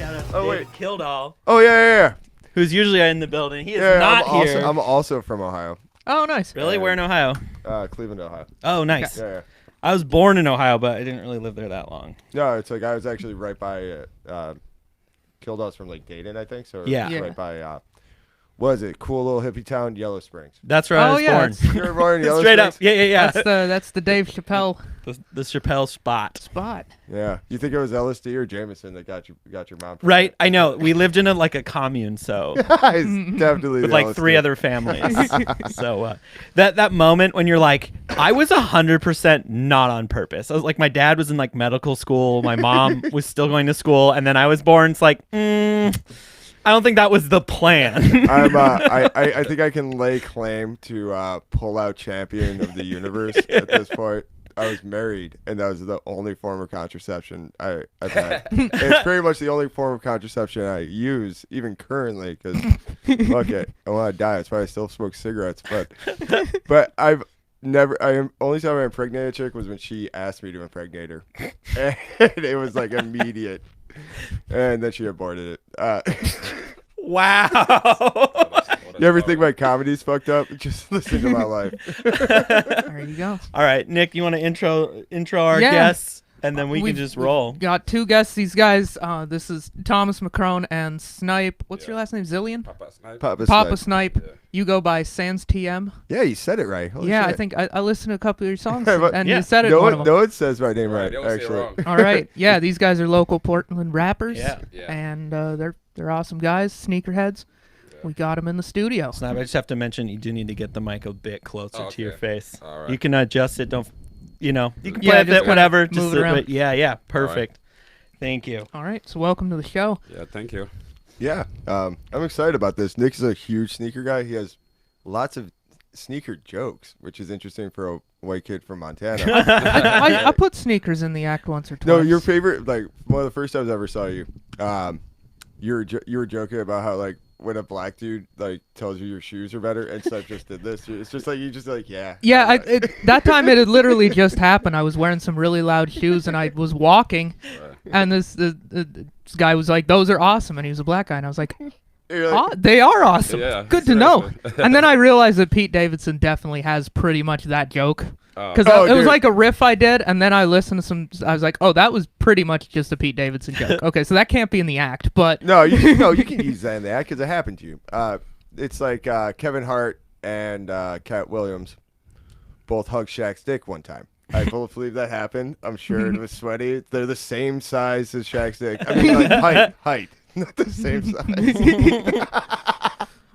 Shout out to Oh, David Kildall, Oh, yeah. who's usually in the building. He is Yeah, not I'm here. also from Ohio. Oh, nice. Really? Where in Ohio? Cleveland, Ohio. Oh, nice. Yeah. I was born in Ohio, but I didn't really live there that long. No, it's like I was actually right by Kildall's from like Dayton, I think. So Yeah. right by what is it? Cool little hippie town, Yellow Springs. That's where I was born. You were born in Yellow Straight Springs? up. Yeah. That's the Dave Chappelle the Chappelle spot. spot. Yeah. You think it was LSD or Jameson that got your mom? Right. I know. We lived in a commune, so It's definitely with the like LSD. 3 other families. So that moment when you're like, I was 100% not on purpose. I was like, my dad was in like medical school, my mom was still going to school, and then I was born. It's like, I don't think that was the plan. I think I can lay claim to pull out champion of the universe at this point. I was married, and that was the only form of contraception I've had. It's pretty much the only form of contraception I use, even currently, because fuck it, I want to die. That's why I still smoke cigarettes. But I've never. Only time I impregnated a chick was when she asked me to impregnate her, and it was like immediate. And then she aborted it. Wow. You ever think my comedy's fucked up? Just listen to my life. There you go. All right, Nick, you want to intro our guests, and then we can just roll. Got 2 guests. These guys. This is Thomas McCrone and Snipe. What's your last name? Zillion? Papa Snipe. Papa Snipe. Yeah. You go by Sanstm. Yeah, you said it right. Holy Yeah, shit. I think I listened to a couple of your songs, But- and Yeah. you said it. No in one of one, them. no one says my name Right, right, you don't say it actually. wrong. All right. Yeah, these guys are local Portland rappers. Yeah. Yeah. And they're awesome guys, sneakerheads. We got them in the studio. Snap, I just have to mention you do need to get the mic a bit closer to your Okay. face. All right. You can adjust it. Don't, you can Yeah, play with just it, whatever. move Just it around. yeah, perfect. Thank you. All right. So welcome to the show. Yeah, thank you. Yeah, I'm excited about this. Nick's a huge sneaker guy. He has lots of sneaker jokes, which is interesting for a white kid from Montana. I put sneakers in the act once or twice. No, your favorite, like one of the first times I ever saw you, you were joking about how like when a black dude like tells you your shoes are better and stuff just did this. It's just like you just like yeah. Yeah, that time it had literally just happened. I was wearing some really loud shoes and I was walking, and this guy was like, "Those are awesome," and he was a black guy, and I was like, You're like, "Oh, they are awesome. Yeah, Good to know." seriously. And then I realized that Pete Davidson definitely has pretty much that joke. Because Oh, it was dude. like a riff I did, and then I listened to I was like, oh, that was pretty much just a Pete Davidson joke. Okay, so that can't be in the act, but no, you can use that in the act because it happened to you. It's like Kevin Hart and Cat Williams both hugged Shaq's dick one time. I fully believe that happened. I'm sure it was sweaty. They're the same size as Shaq's dick. I mean, like height, not the same size.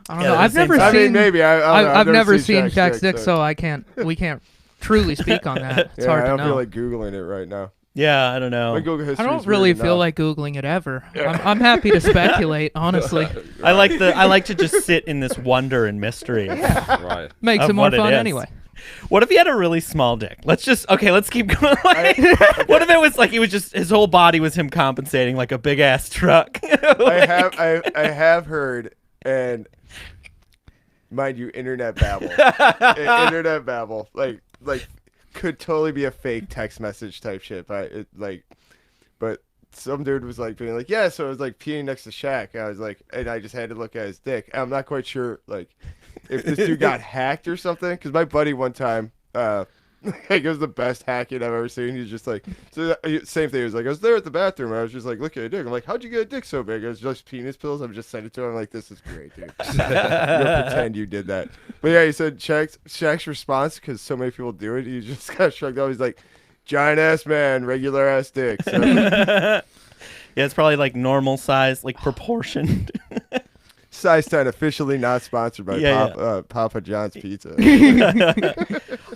I don't know. I've never I seen. mean, maybe I've never seen Shaq's Shaq's dick, so so we can't truly speak on that. It's yeah, hard I to don't know. feel like googling it right now. Yeah, I don't know. My Google I history don't is really weird feel enough. like Googling it ever. I'm happy to speculate, honestly. I like to just sit in this wonder and mystery. Right. Makes Of it more what it fun is. anyway. What if he had a really small dick? Let's keep going. Like, what if it was like he was just his whole body was him compensating like a big ass truck? I have heard, and mind you, internet babble, like could totally be a fake text message type shit, but but some dude was like being like, yeah, so I was like peeing next to Shaq, and I was like, and I just had to look at his dick. And I'm not quite sure like if this dude got hacked or something, because my buddy one time, like it was the best hacking I've ever seen. He's just like, so same thing. He was like, I was there at the bathroom. I was just like, look at a dick. I'm like, how'd you get a dick so big? It was just penis pills. I'm just sending it to him. I'm like, this is great, dude. You don't pretend you did that. But yeah, he said Shaq's response, because so many people do it, he just got shrugged off. He's like, giant ass man, regular ass dick. So, Yeah, it's probably like normal size, like proportioned. size 10, officially not sponsored by Yeah, Papa John's Pizza.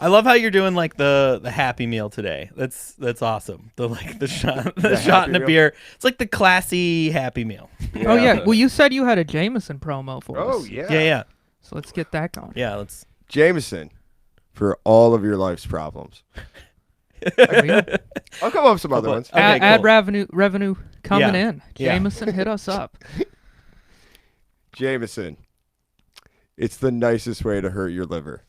I love how you're doing like the Happy Meal today. That's awesome. The shot The shot and Happy a Meal? beer. It's like the classy Happy Meal. Oh yeah. Well, you said you had a Jameson promo for us. Oh yeah. Yeah. So let's get that going. Yeah, let's Jameson for all of your life's problems. There we go. I'll come up with some other ones. Okay, Ad cool. revenue coming Yeah. in. Yeah. Jameson, hit us up. Jameson it's the nicest way to hurt your liver.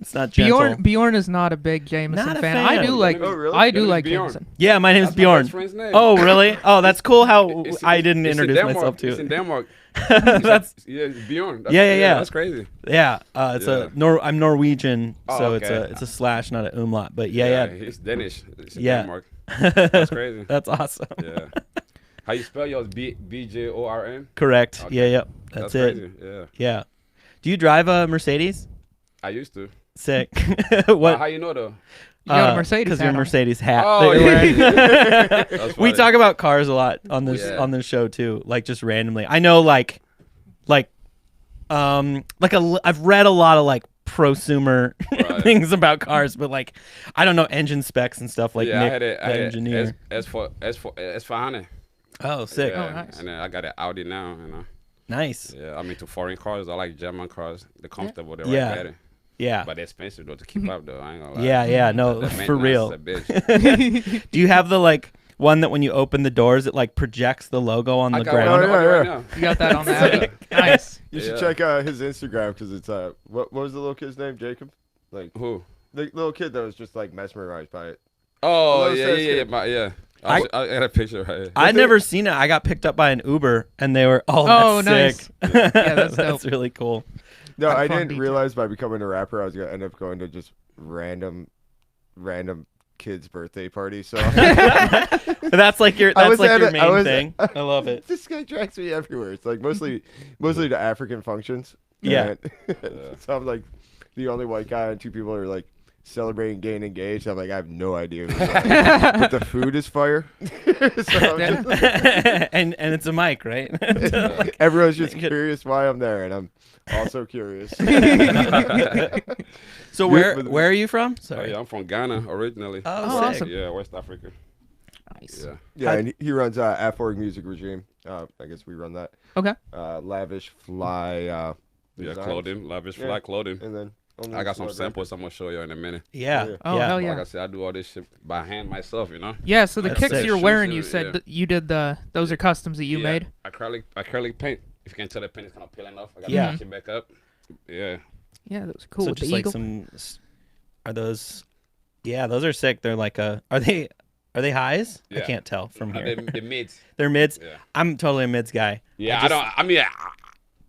It's not gentle. Bjorn is not a big Jameson Not a fan. fan. I do like. Oh, really? I do Your name like is Bjorn. Jameson. Yeah, my name's That's my Bjorn. best friend's name. Oh, really? Oh, that's cool how I didn't it's in introduce Denmark. myself to It's in it. Denmark. That's Yeah, it's Bjorn. That's, Yeah. That's crazy. yeah. It's Yeah. I'm Norwegian, Oh, so okay. it's a slash, not an umlaut. But yeah. He's Danish. It's in Yeah. Denmark. That's crazy. That's awesome. Yeah. How you spell yours? BJORN? Correct. Okay. Yeah. That's it. Crazy. Yeah. Yeah. Do you drive a Mercedes? I used to. Sick. How you know though? You got a Mercedes Because hat your on. Mercedes hat. Oh, that you're yeah. wearing. That's We funny. talk about cars a lot on this Yeah. on this show too, like just randomly. I know, I've read a lot of like prosumer Right. things about cars, but like I don't know engine specs and stuff. Like yeah, Nick, I had it. the engineer. S for Hane. Oh, sick. Yeah. Oh, nice. And then I got an Audi now. Nice. Yeah, I'm into foreign cars. I like German cars. They're comfortable. They're Yeah. right better. Yeah. But they're expensive though to keep up though. I ain't gonna lie. Yeah. No, The for maintenance real. is a bitch. Do you have the like one that when you open the doors, it like projects the logo on I the got ground? one Oh, yeah, right yeah. now. You got that on the Yeah. Audi. Nice. You should Yeah. check his Instagram because it's what was the little kid's name? Jacob. Like Who? the little kid that was just like mesmerized by it. Oh Well, yeah, that's yeah, yeah, good. yeah. I- I got a picture right here. I'd never seen it. I got picked up by an Uber, and they were, Oh, that's sick. nice. Yeah, that's dope. That's really cool. No, Had I fun didn't detail. realize by becoming a rapper I was gonna end up going to just random kids' birthday parties. So That's like your I was that's like at your a- I main was- thing. I love it. this guy tracks me everywhere. It's like mostly to African functions. Yeah. And so I'm like the only white guy, and two people are like celebrating getting engaged. I'm like, I have no idea. Who's that. But the food is fire. So I'm just- and it's a mic, right? everyone's just Good. curious why I'm there, and I'm also curious. So You're- where are you from? Oh, Sorry. yeah, I'm from Ghana originally. Oh, Oh, sick. awesome. Yeah, West Africa. Nice. Yeah. Yeah, and he runs Afroig Music Regime. I guess we run that. Okay. Lavish Fly. Yeah, designs. clothing, lavish Yeah. fly clothing. And then I got some samples I'm gonna show you in a minute. Yeah. Yeah. Oh, yeah. hell Like yeah. I said, I do all this shit by hand myself, you know. Yeah, so the That's kicks sick. you're wearing, you Shoes, said yeah. that you did those are customs that you Yeah, made. Acrylic paint. If you can tell the paint is kind of peeling off, I got Yeah. to it back up. Yeah. Yeah, that was cool So with just the like eagle. some are those Yeah, those are sick. They're like are they highs? I Yeah. can't tell from here. The mids. They're mids. Yeah. I'm totally a mids guy. Yeah, I I mean,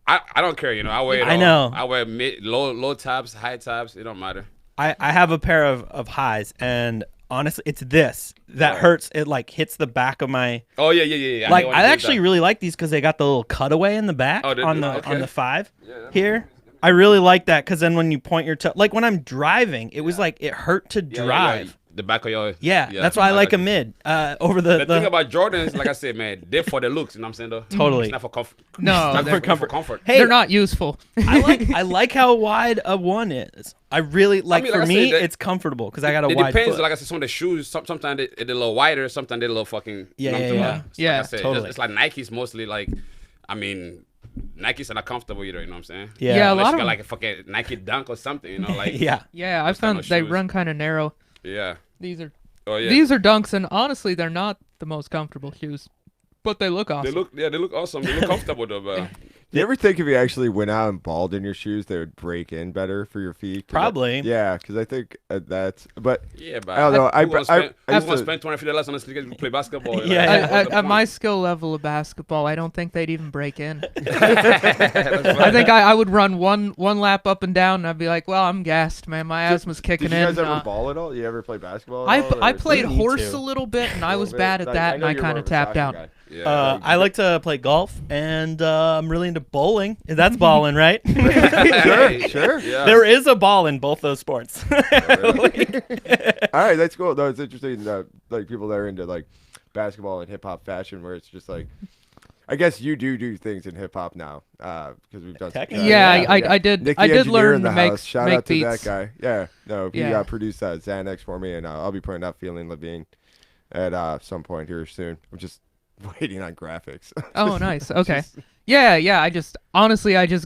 I don't care, you know. I wear it I all. know. I wear low tops, high tops. It don't matter. I have a pair of highs, and honestly, it's this that Right. hurts. It like hits the back of my Oh yeah. like. hate when I it does actually that. really like these because they got the little cutaway in the back Oh, they on do? the Okay. 5 Yeah, here. I really like that because then when you point your toe, like when I'm driving, it was like it hurt to Yeah, drive. the back of your. Yeah, that's why I like a mid over The the thing about Jordans, like I said, man, they're for the looks. You know what I'm saying, though? Totally. It's not for comfort. No, It's not they're- for comfort. Hey, They're not useful. I like how wide a one is. I really like mean, for like I me said, that- it's comfortable because I got a It wide depends. foot. Like I said, some of the shoes, sometimes they're a little wider, sometimes they're a little fucking. Yeah, you know what yeah, I'm talking yeah. about? So Yeah, like I said, totally. It's like Nikes mostly. Like, I mean, Nikes are not comfortable either. You know what I'm saying? Yeah, a Unless lot you of got like a fucking Nike Dunk or something. You know, like. yeah. Yeah, I Those kind found of they shoes. run kind of narrow. Yeah. These are Oh yeah. these are dunks, and honestly, they're not the most comfortable shoes, but they look awesome. They look awesome. They look comfortable though, but Do you ever think if you actually went out and balled in your shoes, they would break in better for your feet? 'Cause Probably. Yeah, because I think that's. But yeah, but I don't know. I who gonna spend, I who's used gonna to- spend $20 on a sneakers to play basketball? Yeah. At my skill level of basketball, I don't think they'd even break in. I think I would run one lap up and down, and I'd be like, "Well, I'm gassed, man. My asthma's kicking Did you guys in." ever ball at all? You ever play basketball? I At all, I or- played We need horse to. a little bit, and I A was little bad bit? at Like, that, I and know I you're kind more of of a tapped soccer out. guy. Yeah. I like to play golf, and I'm really into bowling. That's balling, right? Sure. Yeah. There is a ball in both those sports. All right, that's cool. No, it's interesting that like people that are into like basketball and hip hop fashion, where it's just like, I guess you do things in hip hop now, because we've done. some Technically, Yeah, yeah. I did. Nicky I did Engineer learn in the to make house. Shout make out to beats. that guy. Yeah, no, he Yeah. produced Xanax for me, and I'll be putting out Feeling Levine at some point here soon. I'm just waiting on graphics. Oh, nice. Okay. Yeah. I just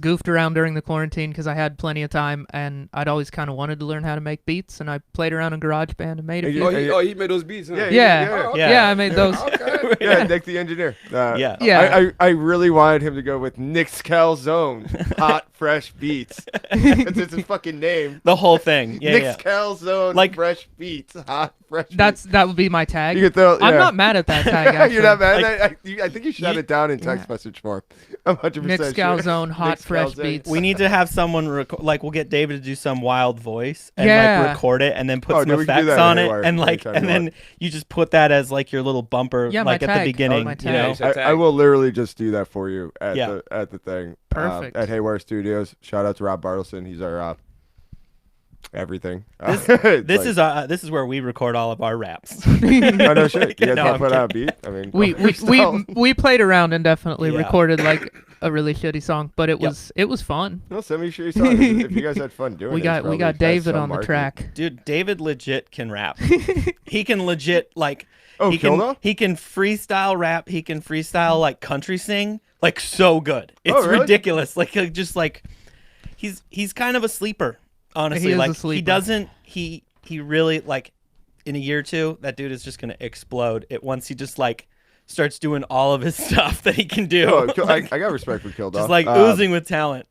goofed around during the quarantine because I had plenty of time, and I'd always kind of wanted to learn how to make beats, and I played around in GarageBand and made a few. He made those beats, huh? Yeah. Oh, Yeah. I made those. Okay. Yeah, Nick the engineer. Yeah. Yeah. I really wanted him to go with Nick Scalzone, hot fresh beats. That's his fucking name. The whole thing. Yeah, Nick yeah. Scalzone, Like- fresh beats, hot fresh. That would be my tag. You could throw, I'm yeah. not mad at that tag. Actually. You're not mad. Like- I think you should have it down in text message form. I'm 100% Nick sure. Scalzone, hot Nick fresh Scalzone. beats. We need to have someone like we'll get David to do some wild voice and Yeah. like record it and then put Oh, some dude, we can do effects that on in it Haywire and like anytime and you then want. you just put that as like your little bumper Yeah, my like at the tag. beginning. My You tag. know? Yeah, Tag. I will literally just do that for you at Yeah. the thing. Perfect. At Haywire Studios. Shout out to Rob Bartleson. He's our everything. This is where we record all of our raps. I know shit. You guys No, want to I'm put out a beat? I mean, we played around and definitely Yeah. recorded like a really shitty song, but it was fun. No, send me your song if you guys had fun doing We it. got David on the track. Dude, David legit can rap. He can legit like Oh, he can Kilda? he can freestyle rap. He can freestyle like country sing like so good. It's Oh, really? ridiculous. Like just like he's kind of a sleeper. Honestly, He is a like he sleeper. doesn't he really like in a year or two that dude is just gonna explode. It once he just like starts doing all of his stuff that he can do. Oh, Like, I got respect for Kilda. just like oozing with talent.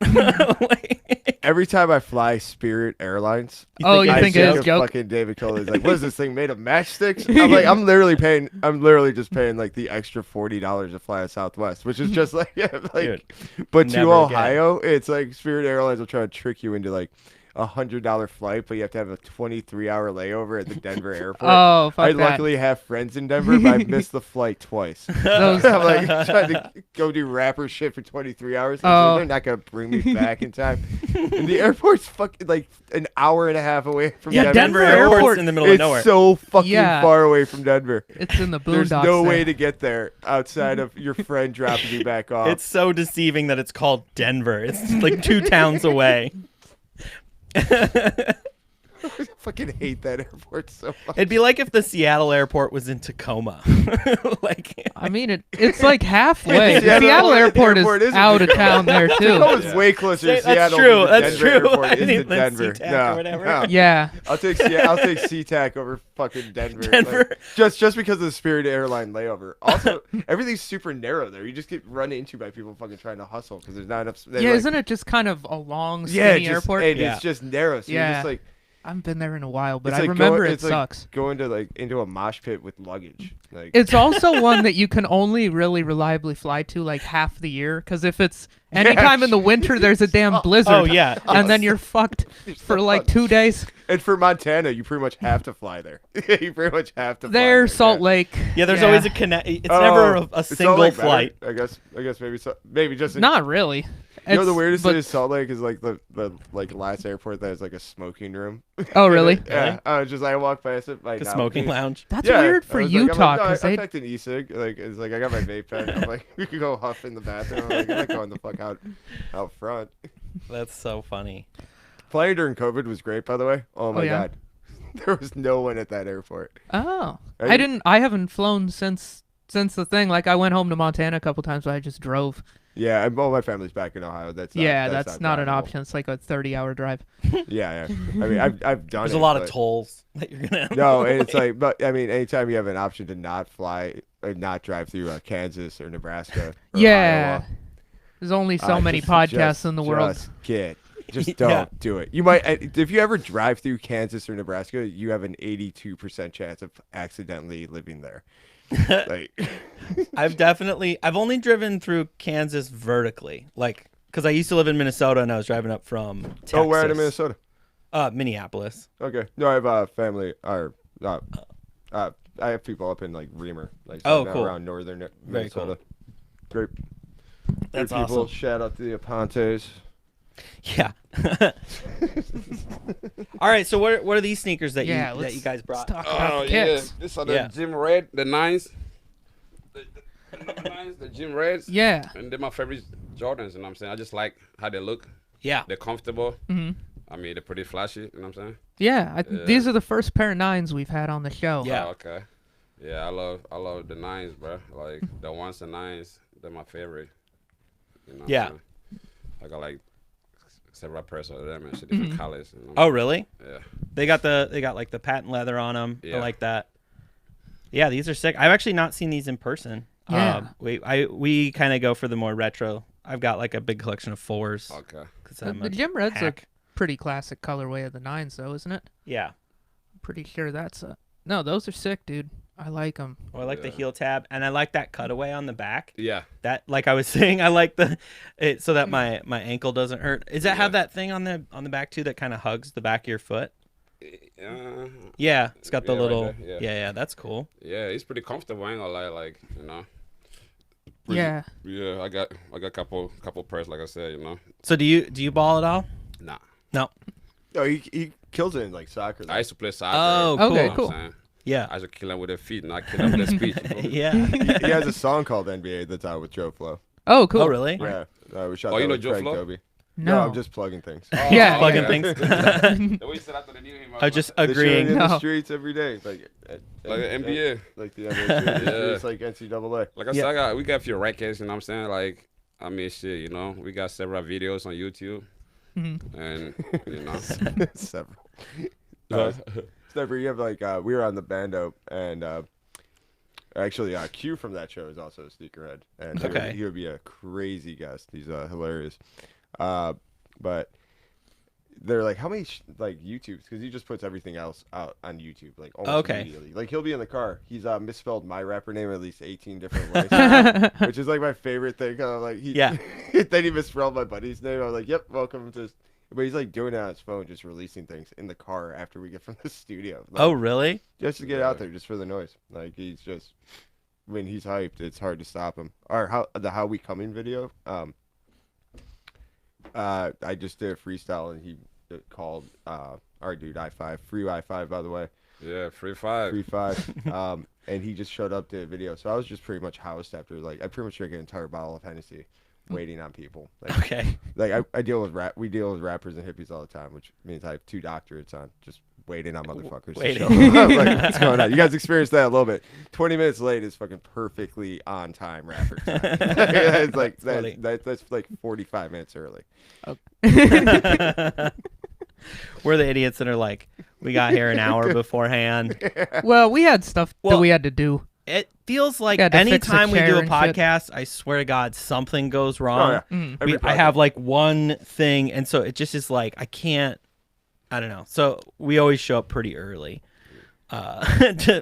Like, Every time I fly Spirit Airlines, Oh, you I think it think is of joke? fucking David Kilda. He's like, what is this thing made of matchsticks? I'm like, I'm literally just paying like the extra $40 to fly a Southwest, which is just like, yeah, like, Dude, but to never Ohio, it's like Spirit Airlines will try to trick you into like $100 flight, but you have to have a 23-hour layover at the Denver airport. Oh, fuck I that. luckily have friends in Denver, but I've missed the flight twice. Those- I'm like trying to go do rapper shit for 23 hours. Oh. They're not gonna bring me back in time. And the airport's fucking like an hour and a half away from yeah, Denver. Denver Airport- Airport's in the middle of It's nowhere. so fucking Yeah. far away from Denver. It's in the boondocks. There's no there. way to get there outside of your friend dropping you back off. It's so deceiving that it's called Denver. It's like 2 towns away. I fucking hate that airport so much. It'd be like if the Seattle airport was in Tacoma. Like I mean, it's like halfway. Yeah, The Seattle airport airport is is out of Tacoma. town there too. Tacoma's way closer to That's Seattle true. than the That's Denver true. airport I is to didn't think Denver. SeaTac or whatever. No. Yeah. I'll take SeaTac over fucking Denver. Denver. Like, just because of the Spirit Airline layover. Also, everything's super narrow there. You just get run into by people fucking trying to hustle because there's not enough. Yeah, isn't it just kind of a long, Yeah, skinny airport? and Yeah. it's just narrow. So you're Yeah. just like, I haven't been there in a while, but it's I like remember going, it it's like sucks. going to like into a mosh pit with luggage. Like It's also one that you can only really reliably fly to like half the year, because if it's anytime in the winter, there's a damn blizzard. Oh yeah. And then you're fucked for like 2 days. and for Montana, you pretty much have to fly there. You pretty much have to. Fly There, there. Salt yeah. Lake. Yeah, there's always a connect. It's Oh, never a is Salt single Lake better? flight. I guess maybe just in, Not really. You know the It's- weirdest but- thing is Salt Lake is like the like last airport that has like a smoking room. Oh, really? Yeah. I was just I walked past it like The now. smoking lounge. That's Yeah, weird I for was like, I'm Utah, like, no, because I they packed an e-cig. Like it's like I got my vape pen. I'm like we could go huff in the bathroom. I'm like I'm not going the fuck out front. That's so funny. Flying during COVID was great, by the way. Oh my yeah? god, there was no one at that airport. Oh, Are you- I haven't flown since the thing. Like I went home to Montana a couple times, but I just drove. Yeah, all my family's back in Ohio. That's Not an drivable. option. It's like a 30-hour drive. Yeah. I mean, I've done. There's it, a lot of but- tolls that you're gonna. No, and it's like, but I mean, anytime you have an option to not fly or not drive through Kansas or Nebraska, or Yeah. Iowa, There's only so many just- podcasts in the world. Just Yeah. don't do it. You might, if you ever drive through Kansas or Nebraska, you have an 82% chance of accidentally living there. Like, I've only driven through Kansas vertically, like because I used to live in Minnesota and I was driving up from Texas. oh, where in Minnesota? Minneapolis. Okay, no, I have family. Or I have people up in like Reamer, like Oh, down cool. around northern Very cool. Minnesota. Great. That's Great people. awesome. Shout out to the Apontes. Yeah. All right. So what are these sneakers that Yeah, you guys let's brought? talk about Oh the yeah, kicks. this are the Yeah. Gym Red, the 9's. The 9's, the Gym Reds. Yeah. And they're my favorite Jordans, you know what I'm saying? I just like how they look. Yeah. They're comfortable. hmm I mean, they're pretty flashy, you know what I'm saying? Yeah. Yeah. These are the first pair of 9s we've had on the show. Yeah. Oh, okay. Yeah, I love the 9's, bro. Like the ones and 9's, they're my favorite. You know, Yeah. so I got like several pairs of them and shit, different colors. You know? Oh, really? Yeah. They got like the patent leather on them. I Yeah. like that. Yeah, these are sick. I've actually not seen these in person. Yeah. We kind of go for the more retro. I've got like a big collection of 4s. Okay. 'Cause I'm The a gym red's a hack. pretty classic colorway of the 9's, though, isn't it? Yeah. Pretty sure that's a. No, those are sick, dude. I like them. Oh, I like the Yeah. heel tab, and I like that cutaway on the back. Yeah. That, like I was saying, I like it so that my ankle doesn't hurt. Does that have that thing on the back too that kind of hugs the back of your foot? Yeah, it's got the Yeah, right little. there, Yeah, that's cool. Yeah, it's pretty comfortable. I ain't gonna lie, like, you know. Yeah. Yeah, I got a couple pairs, like I said, you know. So do you ball at all? Nah. No. Oh, he kills it in like soccer. though. I used to play soccer. Oh, you know Okay, what cool. I'm saying? Yeah. I used to kill him with their feet, not kill him with their speech. You know? Yeah. He has a song called NBA that's out with Joe Flo. Oh, cool. Oh, really? Yeah, we shot Oh, that you know with Joe Craig Flo? Dobie. No. I'm just plugging things. Yeah. Plugging okay. things. The way you said after the new him, I was just They shoot it agreeing. in No. the streets every day, like like the NBA. like the NBA. Yeah. It's like NCAA. Like I said, we got a few records, you know what I'm saying? Like, I mean, shit, you know, we got several videos on YouTube, and, you know. Several. Sniper, you have like we were on the bando, and actually Q from that show is also a sneakerhead, and Okay. he would be a crazy guest. He's hilarious, but they're like, how many like YouTubes? Because he just puts everything else out on YouTube, like almost Okay. immediately. Like he'll be in the car, he's misspelled my rapper name at least 18 different ways, which is like my favorite thing. Like Yeah. then he misspelled my buddy's name. I was like, yep, welcome to. But he's like doing it on his phone, just releasing things in the car after we get from the studio. Like, Oh, really? just to get out there, just for the noise. Like he's just, when he's hyped, it's hard to stop him. Or how we coming video. I just did a freestyle and he called our dude I5, free I5 by the way, Yeah, free five. free 5. And he just showed up to the video, so I was just pretty much housed after like I pretty much drank an entire bottle of Hennessy, waiting on people. Like, Okay. like I deal with we deal with rappers and hippies all the time, which means I have 2 doctorates on just waiting on motherfuckers Waiting. to show up. Like, what's going on? You guys experienced that a little bit. 20 minutes late is fucking perfectly on time rapper time. It's like funny. that's like 45 minutes early. We're the idiots that are like, we got here an hour beforehand. Well, we had stuff that Well, we had to do. It feels like Had to fix a anytime we do chair a and shit. podcast, I swear to God, something goes wrong. Oh, yeah. I Every have podcast. like one thing, and so it just is like I can't. I don't know. So we always show up pretty early to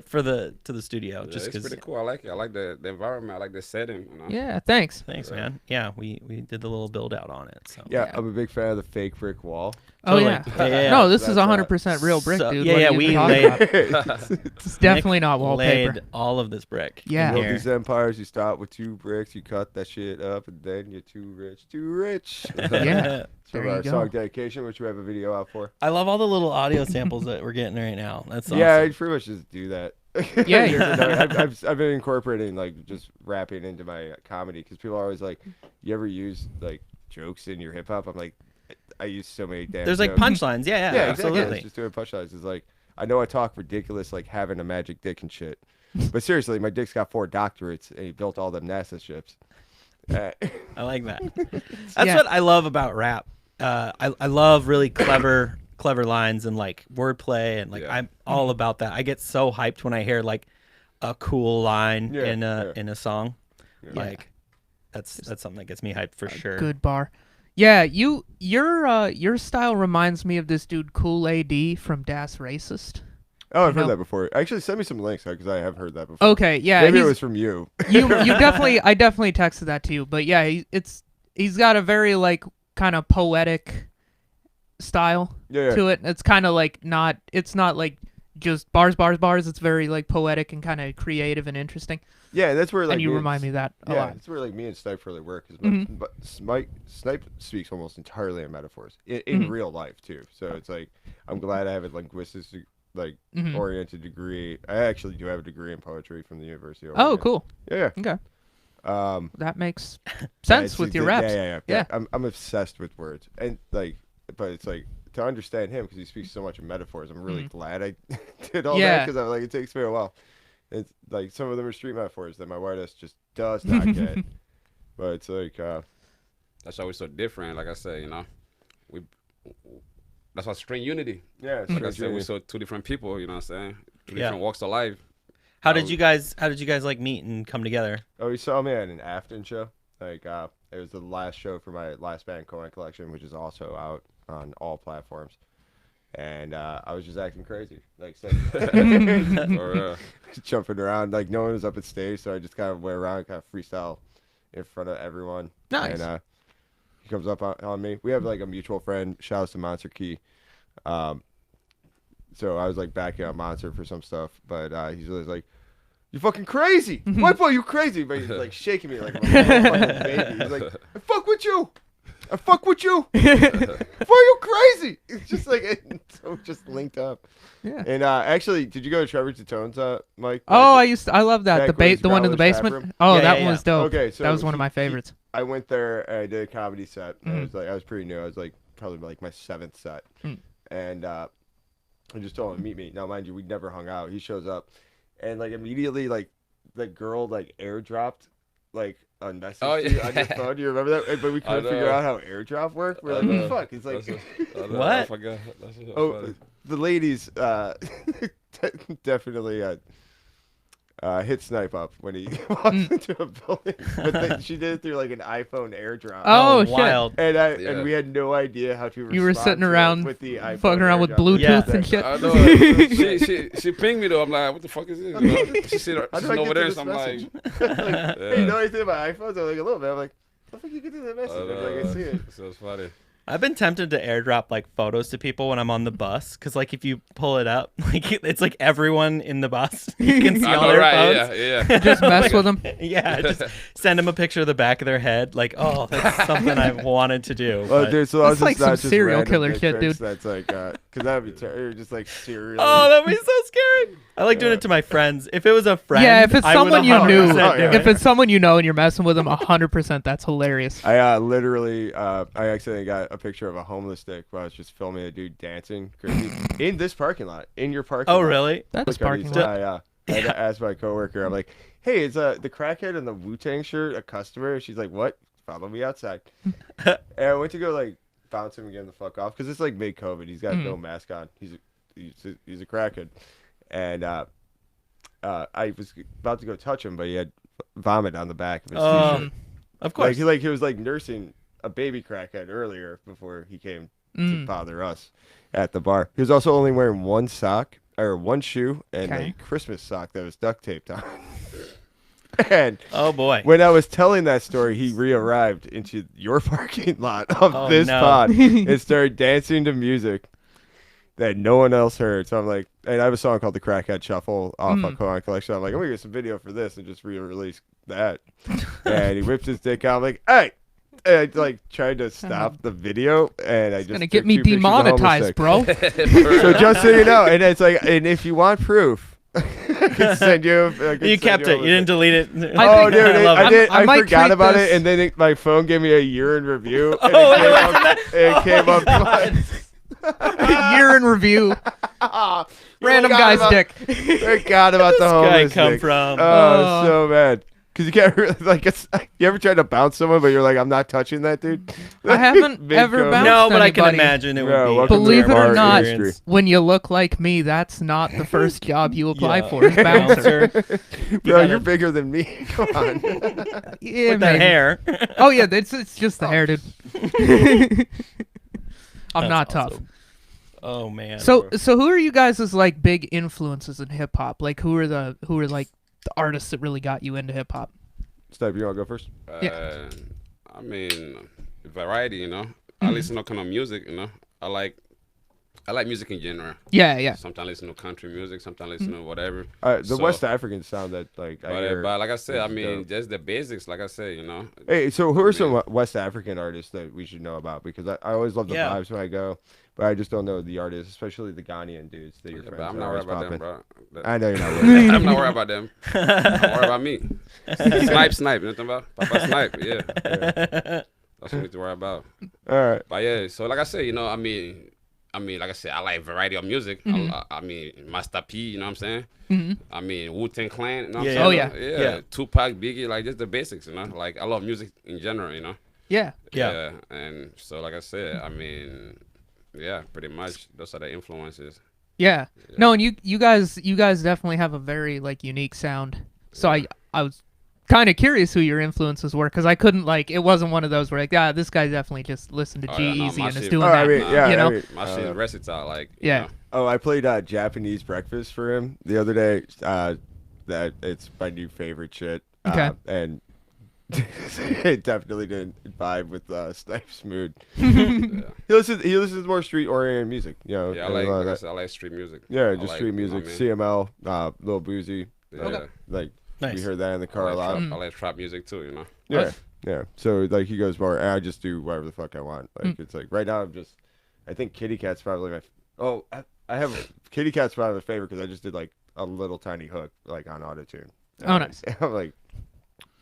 the studio, Yeah, just it's because. pretty cool. I like it. I like the environment. I like the setting. You know? Yeah, thanks. Thanks, man. Yeah, we did the little build out on it. So Yeah, I'm a big fan of the fake brick wall. Oh Totally. yeah. Yeah. No, this is That's, 100% real brick, So- dude. yeah, What yeah, are you we even talking laid- about? It's definitely not wallpaper. laid all of this brick. Yeah. in Build here. these empires. You start with 2 bricks. You cut that shit up, and then you're too rich. Too rich. Yeah. So There our you go. song dedication, which we have a video out for. I love all the little audio samples that we're getting right now. That's awesome. Yeah, I pretty much just do that. Yeah, I've been incorporating like just rapping into my comedy because people are always like, "You ever use like jokes in your hip hop?" I'm like, I use so many damn. There's like jokes. punchlines. Yeah, Yeah, exactly. absolutely. It's just doing punchlines. It's like I know I talk ridiculous, like having a magic dick and shit, but seriously, my dick's got 4 doctorates and he built all them NASA ships. I like that. That's Yeah. what I love about rap. I love really clever lines and like wordplay and like Yeah. I'm all about that. I get so hyped when I hear like a cool line Yeah, in a song. Yeah. Like that's something that gets me hyped for sure. Good bar. Yeah, your style reminds me of this dude Cool AD from Das Racist. Oh, I've You heard know- that before. Actually, send me some links because I have heard that before. Okay, yeah, Maybe it he's- was from you. you definitely I definitely texted that to you, but yeah, he's got a very like kind of poetic style Yeah, yeah. to it. It's kind of like it's not like just bars. It's very like poetic and kind of creative and interesting. Yeah, that's where like and you me remind me of that a Yeah, lot. that's where like me and Snipe really work. Cause Mhm. but Snipe speaks almost entirely in metaphors in Mhm. real life too. So it's like I'm glad I have a linguistics like Mhm. oriented degree. I actually do have a degree in poetry from the University of Oh, Oregon. cool. Yeah. Okay, Yeah. that makes Yeah, sense it's with your exa- raps. Yeah. Yeah. I'm obsessed with words and like, but it's like to understand him because he speaks so much in metaphors. I'm really glad I did all that Yeah. because I'm like it takes me a while. It's like some of them are street metaphors that my white ass just does not get. But it's like That's why we're so different. Like I said, you know, we. That's why strength unity. Yeah, Like I said, we're so two different people. You know what I'm saying? Two Yeah. different walks of life. How did you guys like meet and come together? Oh, he saw me at an Afton show. Like, it was the last show for my last band, Cohen Collection, which is also out on all platforms. And I was just acting crazy, like jumping around, like no one was up at stage, so I just kind of went around, kind of freestyle in front of everyone. Nice. And he comes up on me. We have like a mutual friend. Shout out to Monster Key. So I was like backing up Monster for some stuff, but he's always like, "You fucking crazy, white boy, you crazy!" But he's like shaking me like I'm a fucking baby. He's like, "I fuck with you. I fuck with you. Why you crazy?" It's just like so just linked up. Yeah. And actually, did you go to Trevor Tatone's, Mike? Oh, I love that. Back The when it was the one in the Growler's Tap basement. Room? Oh, Yeah, that yeah, one was dope. Okay, so that was one of my favorites. I went there and I did a comedy set. And I was pretty new. I was like probably like my 7th set. And I just told him, meet me. Now, mind you, we never hung out. He shows up. And like immediately, like the girl like airdropped like a message to you on your phone. Do you remember that? But we couldn't figure out how airdrop worked. We're like, what the fuck? It's like, What? I forgot. That's so funny. the ladies definitely hit Snipe up when he walks into a building. But she did it through like an iPhone airdrop. Oh, shit. wild. And we had no idea how to respond. You were sitting to it around with the iPhone fucking around with airdrop. Bluetooth Yeah. and shit. I know. she pinged me though. I'm like, what the fuck is this? You know? She's sitting How do I over get to there, this so I'm message? like, Like, hey, you know anything about iPhones? I'm like, a little bit. I'm like, how the fuck you get to that message? I'm like, I see it. So it's funny. I've been tempted to airdrop like photos to people when I'm on the bus, because like if you pull it up, like it's like everyone in the bus. You can see I all know, their right? phones. Yeah. Just mess with them. Yeah, just send them a picture of the back of their head. Like, oh, that's something I've wanted to do. Well, but- dude, so That's that's like some not just serial random killer dick shit, pics. dude. That's like, because that would be terrible. Just like serial. Oh, that'd be so scary. I like doing it to my friends. If it was a friend, Yeah, if it's I would someone you 100% knew, do if it. it's someone you know and you're messing with them, 100%, that's hilarious. I literally, I accidentally got a picture of a homeless dick while I was just filming a dude dancing crazy in this parking lot, in your parking Oh, lot. really? That's Look at parking these- lot. Yeah. I had to ask my coworker. I'm like, hey, is the crackhead in the Wu-Tang shirt a customer? And she's like, what? Follow me outside. And I went to go like bounce him again the fuck off because it's like mid-COVID. He's got no mask on. He's a crackhead. And I was about to go touch him, but he had vomit on the back of his t-shirt. Of course. He was like nursing a baby crackhead earlier before he came to bother us at the bar. He was also only wearing one shoe and Okay. a Christmas sock that was duct taped on. And Oh boy. when I was telling that story, he re-arrived into your parking lot of Oh, this no. pod and started dancing to music that no one else heard. So I'm like, and I have a song called The Crackhead Shuffle off of Kohan Collection. I'm like, I'm gonna get some video for this and just re-release that. And he whipped his dick out. I'm like, hey. And I like tried to stop the video, and I just Gonna took get me 2 pictures of homeless demonetized, dick. bro. So just so you know, and it's like, and if you want proof, I can send you. You kept it. You didn't delete it. I Oh, think- dude, I love I it. did. I I might forgot treat about this- it, and then my phone gave me a year in review. And Oh, it came up twice. Year in review. Random guy's dick. Forgot about the guy homeless come dick. from? Oh, so bad. Because you can't really, like, you ever tried to bounce someone, but you're like, I'm not touching that dude? I haven't Big ever COVID. bounced No, but I can anybody. imagine it would Yeah, be. welcome to Believe the it or bar not, industry. when you look like me, that's not the first job you apply Yeah. for is bouncer. Bro, gotta- you're bigger than me. Come on. Yeah, With that maybe. hair. Oh yeah, it's just the hair, dude. I'm That's not tough. awesome. Oh man. So who are you guys as like big influences in hip hop? Like who are like the artists that really got you into hip hop? Step, you want to go first? Yeah. I mean, variety, you know. I listen to kind of music, you know. I like music in general. Yeah. Sometimes I listen to country music, sometimes I listen to whatever. The So- West African sound that, like, I hear. But like I said, I is mean, dope. just the basics, like I said, you know. Hey, so who are some West African artists that we should know about? Because I always love the Yeah. vibes when I go, but I just don't know the artists, especially the Ghanaian dudes that your Yeah, friends but I'm are not worried always about them, popping. bro. I know you're not worried. I'm not worried about them. I'm worried about me. Snipe, you know what I'm talking about? Papa Snipe, yeah. That's what we need to worry about. All right. But yeah, so like I said, you know, I mean, like I said, I like variety of music. I mean, Master P, you know what I'm saying? I mean, Wu-Tang Clan, you know what I'm Yeah, saying? yeah. Yeah. Tupac, Biggie, like just the basics, you know? Like, I love music in general, you know? Yeah. Yeah. And so, like I said, I mean, yeah, pretty much those are the influences. Yeah. No, and you guys definitely have a very like unique sound. So I was kind of curious who your influences were because I couldn't like it wasn't one of those where like this guy definitely just listened to Oh, yeah, no, G-Eazy my and is shit- doing Oh, that. I mean, yeah, you know? I mean, My shit is versatile. Like, Yeah. You know, oh, I played Japanese breakfast for him the other day. That it's my new favorite shit. Okay. And it definitely didn't vibe with Snipe's mood. yeah. He listens more street oriented music. You know, Yeah, I and like, a lot of like I that. said, I like street music. Yeah, I just like, street you know music. what I mean? CML, Lil Boozy. Yeah. Like Nice. we heard that in the I car a like, lot. trap, I like trap music too, you know. Yeah, yeah. So like he goes more, and I just do whatever the fuck I want. Like it's like right now I think Kitty Cat's probably I have Kitty Cat's probably my favorite because I just did like a little tiny hook like on autotune. Oh, nice. I'm like,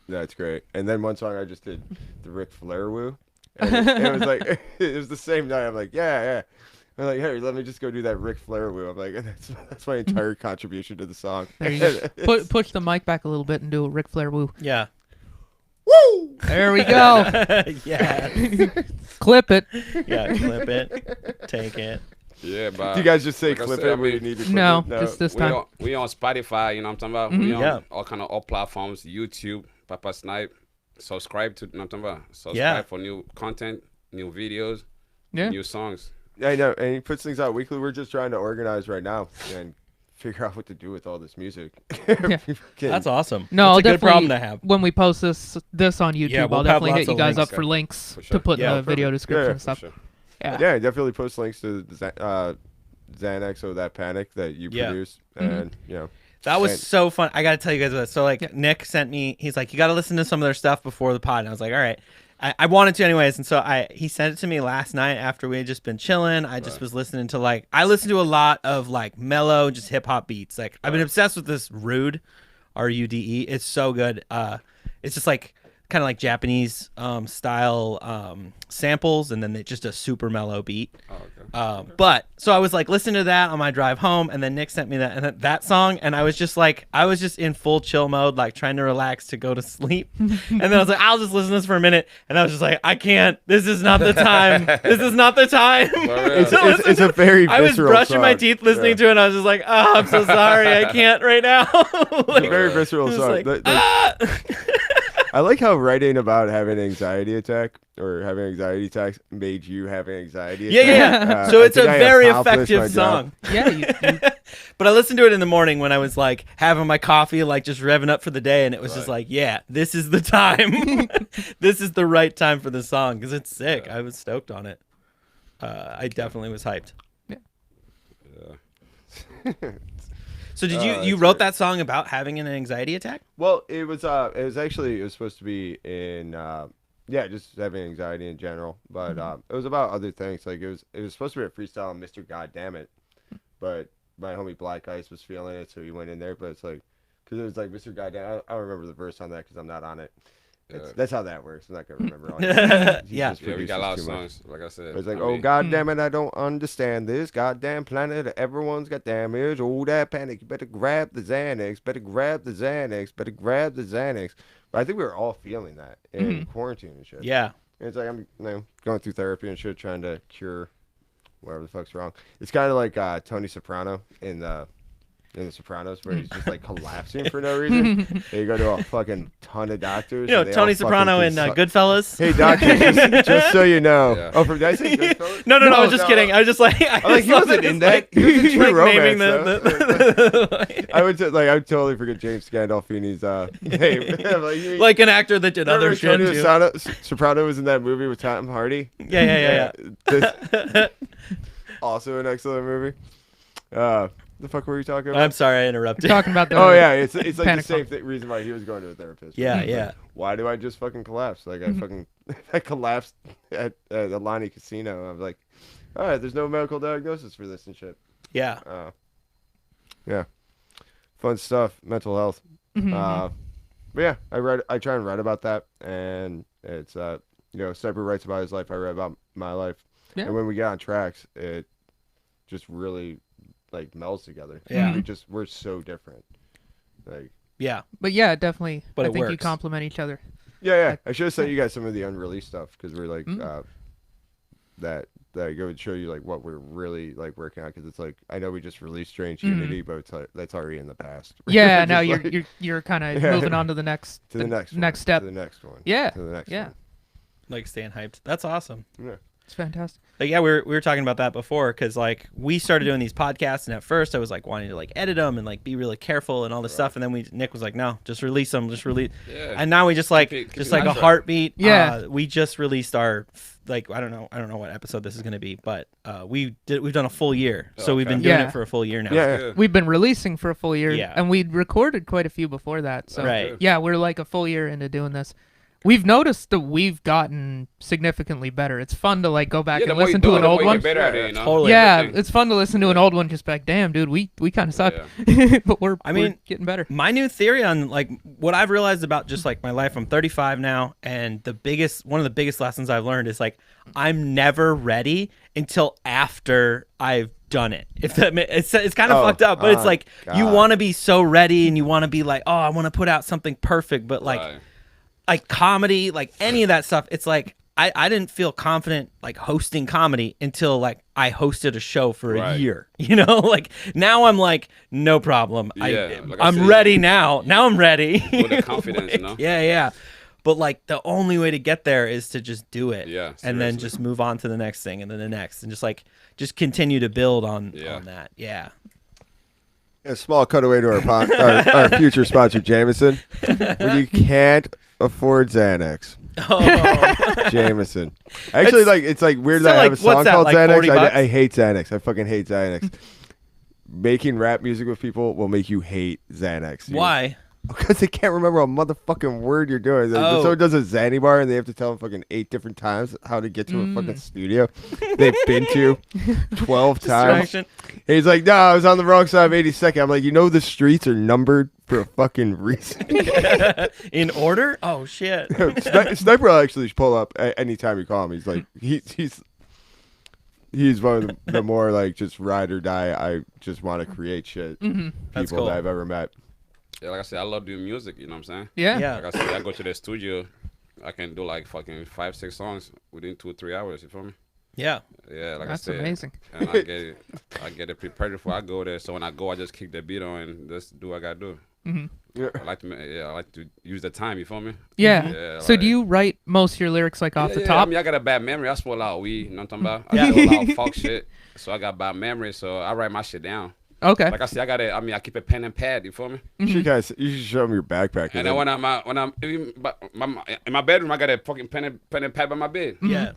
that's great. And then one song I just did the Ric Flair woo, and it was like it was the same night. I'm like, yeah. I'm like, hey, let me just go do that Ric Flair woo. I'm like, that's my entire contribution to the song. There you go. Push the mic back a little bit and do a Ric Flair woo. Yeah. Woo! There we go. Yeah. Clip it. Yeah. Clip it. Take it. Yeah, but Do you guys just say like I clip said, it I when you mean, need to clip No, it? just this we time. we on Spotify, you know what I'm talking about? Mhm. We on Yeah. all kind of all platforms, YouTube, Papa Snipe. Subscribe to, you know what I'm talking about? Subscribe Yeah. for new content, new videos, Yeah. new songs. I know, and he puts things out weekly. We're just trying to organize right now and figure out what to do with all this music. That's awesome. No, That's a good definitely, problem to have. When we post this on YouTube, Yeah, we'll I'll have definitely lots hit you of guys links. up for links For sure. to put in Yeah, the video perfect. description Yeah, and stuff. For sure. Yeah. Yeah, definitely post links to the Xanax or that Panic that you Yeah. produced, Mm-hmm. and you know. That was And- so fun. I got to tell you guys about this. So, like, Yeah. Nick sent me, he's like, you got to listen to some of their stuff before the pod. And I was like, all right. I wanted to anyways. And so he sent it to me last night after we had just been chilling. I just was listening to, like, I listen to a lot of, like, mellow, just hip hop beats. Like, I've been obsessed with this Rude, Rude. It's so good. It's just, like, kind of like Japanese style samples, and then just a super mellow beat. Oh, okay. But so I was like listening to that on my drive home, and then Nick sent me that song, and I was just in full chill mode, like trying to relax to go to sleep. And then I was like, I'll just listen to this for a minute, and I was just like, I can't. This is not the time. This is not the time. It's a very I was visceral brushing my song. teeth listening Yeah. to it, and I was just like, oh, I'm so sorry, I can't right now. It's a very visceral just song. like, ah! I like how writing about having an anxiety attack or having anxiety attacks made you have an anxiety Yeah, attack. yeah. So I it's a think I very accomplished effective my job. song. Yeah. You, But I listened to it in the morning when I was like having my coffee, like just revving up for the day, and it was just like, yeah, this is the time. This is the right time for the song because it's sick. I was stoked on it. I definitely was hyped. Yeah. So did that's you wrote great. that song about having an anxiety attack? Well, it was supposed to be in just having anxiety in general, but it was about other things. Like it was supposed to be a freestyle on Mr. Goddammit, but my homie Black Ice was feeling it, so he went in there. But it's like because it was like Mr. Goddamn. I don't remember the verse on that because I'm not on it. That's how that works. I'm not gonna remember all that. He Yeah. just Yeah, we got a lot of produces too much. songs, like I said. It's like, I oh mean, god damn it, I don't understand this goddamn planet. Everyone's got damage. Oh that panic. You better grab the Xanax. Better grab the Xanax. Better grab the Xanax. But I think we were all feeling that in quarantine and shit. Yeah. And it's like I'm going through therapy and shit, trying to cure whatever the fuck's wrong. It's kind of like Tony Soprano in the Sopranos, where he's just like collapsing for no reason. And you go to a fucking ton of doctors. You know and they Tony all Soprano fucking in Goodfellas. Hey doctor, just so you know. Yeah. Oh, from did I say Goodfellas? No, I was just kidding. I was just like, I like he wasn't in that. He was in True naming Romance. the I would I would totally forget James Gandolfini's name. like an actor that did other shit Tony too. Soprano was in that movie with Tom Hardy. Yeah. This- also an excellent movie. The fuck were you talking about? I'm sorry I interrupted. talking about the Oh yeah, it's like the Panic same reason why he was going to a therapist. Yeah. Why do I just fucking collapse? Like I collapsed at the Lonnie Casino. I was like, all right, there's no medical diagnosis for this and shit. Yeah. Yeah, fun stuff. Mental health. But yeah, I try and write about that, and it's Sniper writes about his life. I write about my life, and when we get on tracks, it just really like melds together. Yeah. We're so different. Like Yeah. But yeah, definitely. But I it think you works. complement each other. Yeah. I should have sent you guys some of the unreleased stuff because we're like that go and show you like what we're really like working on because it's like I know we just released Strange Unity, but it's like, that's already in the past. Yeah, Just now like- you're kind of Yeah. moving on to the next to the next one, next step. to the next one. Yeah, To the next yeah. one. Like staying hyped. That's awesome. Yeah. It's fantastic. But yeah, we were talking about that before because like we started doing these podcasts and at first I was like wanting to like edit them and like be really careful and all this stuff and then Nick was like, no, just release them, Yeah. and now we just like Keep it just like a natural. heartbeat. Yeah. We just released our like I don't know what episode this is gonna be, but we've done a full year, so we've been Okay. doing Yeah. it for a full year now. Yeah. Yeah. We've been releasing for a full year, Yeah. and we'd recorded quite a few before that. So Right. yeah, we're like a full year into doing this. We've noticed that we've gotten significantly better. It's fun to like go back Yeah, the and more you listen do to it, an the old more you one. get better at it, you know? Totally. Yeah, Everything. it's fun to listen to an old one just be like, damn, dude, we kind of suck. But we're getting better. My new theory on like what I've realized about just like my life, I'm 35 now, and one of the biggest lessons I've learned is like I'm never ready until after I've done it. If that it's kind of fucked up, but it's like you God. want to be so ready and you want to be like, oh, I want to put out something perfect, but like Right. like comedy, like any of that stuff, it's like I didn't feel confident like hosting comedy until like I hosted a show for a Right. year. You know, like now I'm like no problem. Yeah, like I I'm said, ready now. Now I'm ready. With the confidence, you know? Yeah. But like the only way to get there is to just do it. Yeah, And then seriously. just move on to the next thing and then the next and just continue to build on that. Yeah. A small cutaway to our future sponsor, Jameson. When you can't afford Xanax, Oh. Jameson. Actually, it's like weird So, that I have like, a song what's that, called like Xanax. $40? I hate Xanax. I fucking hate Xanax. Making rap music with people will make you hate Xanax. dude. Why? Because they can't remember a motherfucking word you're doing. Like, Oh. someone does a Zanny bar and they have to tell them fucking 8 different times how to get to a fucking studio they've been to 12 times. Distraction. And he's like, no, I was on the wrong side of 82nd. I'm like, you know the streets are numbered for a fucking reason. In order? Oh shit. Sniper will actually pull up anytime you call him. He's like, he's one of the more like just ride or die. I just want to create shit. That's People cool. that I've ever met. Yeah, like I said, I love doing music, you know what I'm saying? Yeah. Yeah. Like I said, I go to the studio, I can do like fucking 5-6 songs within 2-3 hours, you feel me? Yeah. Yeah, like That's I said. amazing. And I get it prepared before I go there. So when I go, I just kick the beat on and just do what I gotta do. Yeah. I like to use the time, you feel me? Yeah. Yeah, So like- do you write most of your lyrics like off the I top? mean, I got a bad memory. I smoke a lot of weed, you know what I'm talking about? I do a lot of fuck shit. So I got bad memory, so I write my shit down. Okay. Like I said, I keep a pen and pad, you feel me? You should show him your backpack. And then when I'm in my bedroom, I got a fucking pen and pad by my bed. Yeah.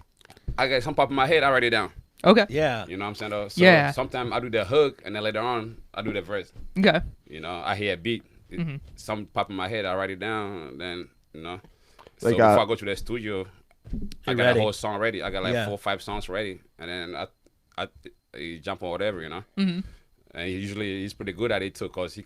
I got some pop in my head, I write it down. Okay. Yeah. You know what I'm saying? Though? So Yeah. sometimes I do the hook, and then later on, I do the verse. Okay. You know, I hear a beat. Some pop in my head, I write it down, and then, you know. So Like, before I go to the studio, I got ready. a whole song ready. I got like Yeah. 4 or 5 songs ready. And then I jump on whatever, you know. And he's pretty good at it too, because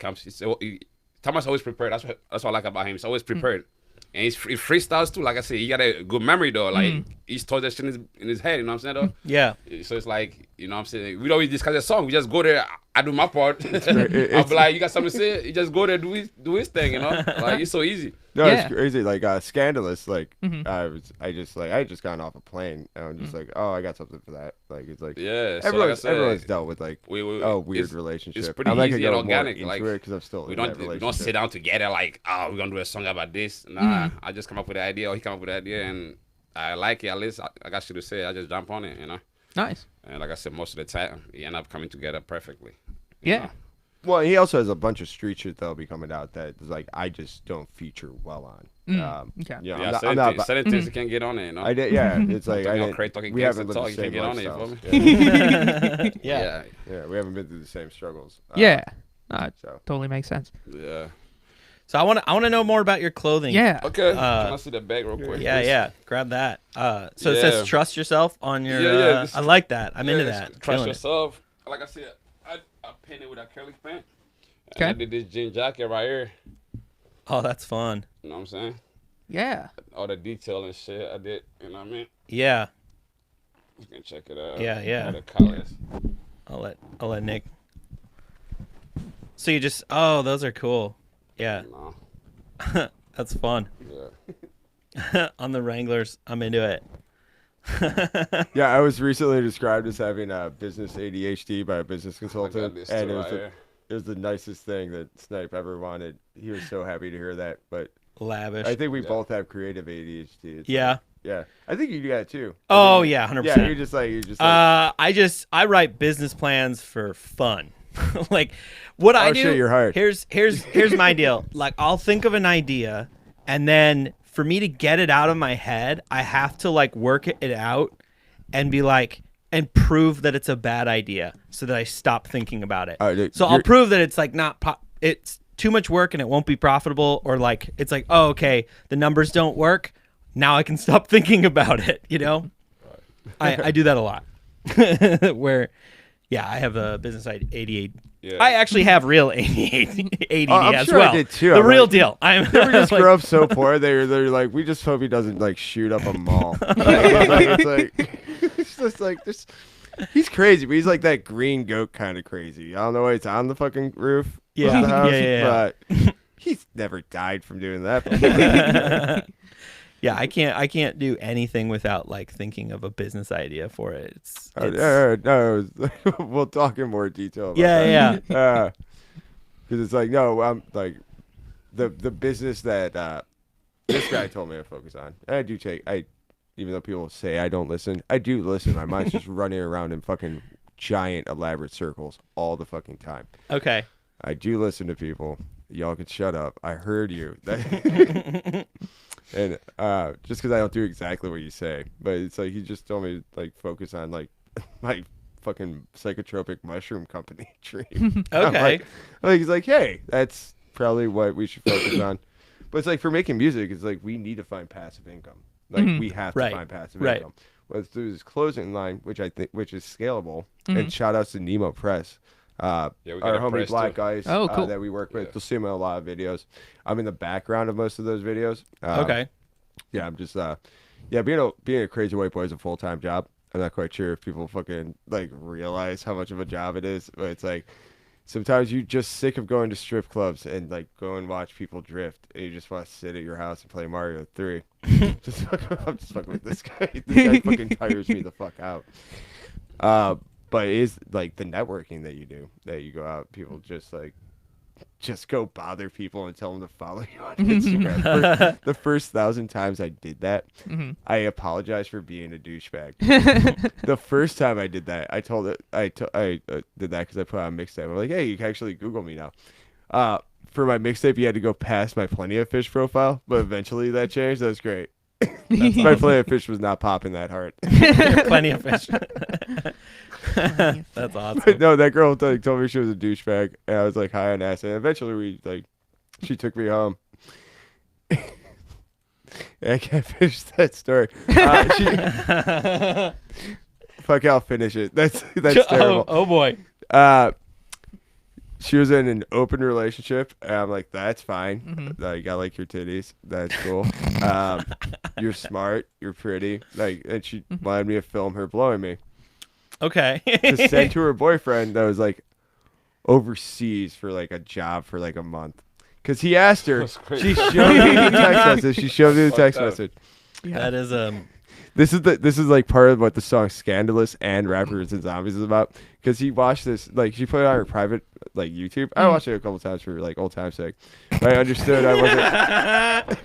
Thomas always prepared. That's what I like about him. He's always prepared. And he freestyles too. Like I said, he got a good memory though. Like he stores that shit in his head, you know what I'm saying though? Yeah. So it's like, you know what I'm saying? We don't always discuss the song. We just go there. I do my part. I'll it's- be like, you got something to say? You just go there, do his thing, you know? Like, it's so easy. No, Yeah. it's crazy. Like Scandalous. Like I just gotten off a plane and I'm just like, oh, I got something for that. Like it's like Yeah. So like I said, everyone's dealt with like weird it's relationship. pretty I'm not gonna easy and go more organic. into Like, it because I'm still we in that don't relationship. sit down together like, oh, we're gonna do a song about this. Nah, I just come up with the idea, or he come up with the idea, and I like it. At least I got shit to say. I just jump on it, you know. Nice. And like I said, most of the time, it end up coming together perfectly. Yeah. Well, he also has a bunch of street shit that'll be coming out that is like I just don't feature well on. Okay. Yeah, Yeah, I'm certain not, things, certain things you can't get on it, you know. I did, yeah. It's like I Talking didn't, talking we gangster haven't talk, lived you the can't same get on it, you lifestyles. feel me? Yeah. Yeah, we haven't been through the same struggles. Yeah. So Totally makes sense. Yeah. So I want to know more about your clothing. Yeah. Okay. Can I see the bag real quick? Yeah, please? yeah. Grab that. So it Yeah. says trust yourself on your. Yeah, this- I like that. I'm into Yeah, that. Trust Killing it. yourself. Like I said, I painted with acrylic paint. Okay. And I did this jean jacket right here. Oh, that's fun. You know what I'm saying? Yeah. All the detail and shit I did. You know what I mean? Yeah. You can check it out. Yeah, yeah. All the colors. I'll let Nick. So you just those are cool. Yeah. You know? That's fun. Yeah. On the Wranglers, I'm into it. Yeah, I was recently described as having business ADHD by a business consultant, this and too, it was right here. it was the nicest thing that Snipe ever wanted. He was so happy to hear that. But Lavish. I think we Yeah. both have creative ADHD. It's Yeah. like- yeah. I think you got it too. Oh yeah, 100%. Yeah, you're just like. I write business plans for fun. Like what I Oh, do. shit, you're hired. Here's my deal. Like I'll think of an idea, and then for me to get it out of my head, I have to like work it out and be like and prove that it's a bad idea, so that I stop thinking about it. Dude, So I'll prove that it's like it's too much work and it won't be profitable, or like it's like, oh okay, the numbers don't work. Now I can stop thinking about it, you know? I do that a lot. Where, yeah, I have a business ADHD. Yeah. I actually have real ADD I'm as sure I well. did too. The I'm real like- deal. I'm They were just like, grow up so poor. They're like, we just hope he doesn't like shoot up a mall. It's like it's just like this. He's crazy, but he's like that green goat kind of crazy. I don't know why it's on the fucking roof Yeah, of the house, yeah. but he's never died from doing that before. yeah, I can't do anything without like thinking of a business idea for it. It's No, we'll talk in more detail about yeah. that. Because it's like, no, I'm like the business that this guy told me to focus on. And I do even though people say I don't listen, I do listen. My mind's just running around in fucking giant elaborate circles all the fucking time. Okay. I do listen to people. Y'all can shut up. I heard you. And just because I don't do exactly what you say, but it's like he just told me to like focus on like my fucking psychotropic mushroom company dream. Okay. He's like, hey, that's probably what we should focus on. But it's like for making music, it's like we need to find passive income. Like we have to Right. find passive Right. income. Well, through this closing line, which is scalable, and shout outs to Nemo Press. we got Our a homie press Black too. Ice Oh, cool. that we work with. Yeah. You'll see him in a lot of videos. I'm in the background of most of those videos. Okay. Yeah, I'm just being a crazy white boy is a full-time job. I'm not quite sure if people fucking like realize how much of a job it is, but it's like sometimes you just sick of going to strip clubs and like go and watch people drift, and you just want to sit at your house and play Mario 3. I'm just fucking with this guy. This guy fucking tires me the fuck out. But it is like the networking that you do, that you go out, people just go bother people and tell them to follow you on Instagram. The first 1,000 times I did that, I apologized for being a douchebag. The first time I did that, I did that because I put out a mixtape. I'm like, hey, you can actually Google me now. For my mixtape, you had to go past my Plenty of Fish profile, but eventually that changed. That was great. My Plenty of Fish was not popping that hard. Plenty of fish. That's awesome. No, that girl told me she was a douchebag, and I was like high on acid. And eventually, she took me home. I can't finish that story. Fuck, I'll finish it. That's terrible. Oh boy. She was in an open relationship, and I'm like, that's fine. Like, I like your titties. That's cool. You're smart. You're pretty. Like, and she wanted me to film her blowing me. Okay. To send to her boyfriend that was like overseas for like a job for like a month. Because he asked her, That's crazy. she showed me the text message. She showed me the text Fucked up. message. That is This is like part of what the song "Scandalous" and "Rappers and Zombies" is about. Because he watched this, like she put it on her private like YouTube. I watched it a couple times for like old time's sake. But I understood I wasn't.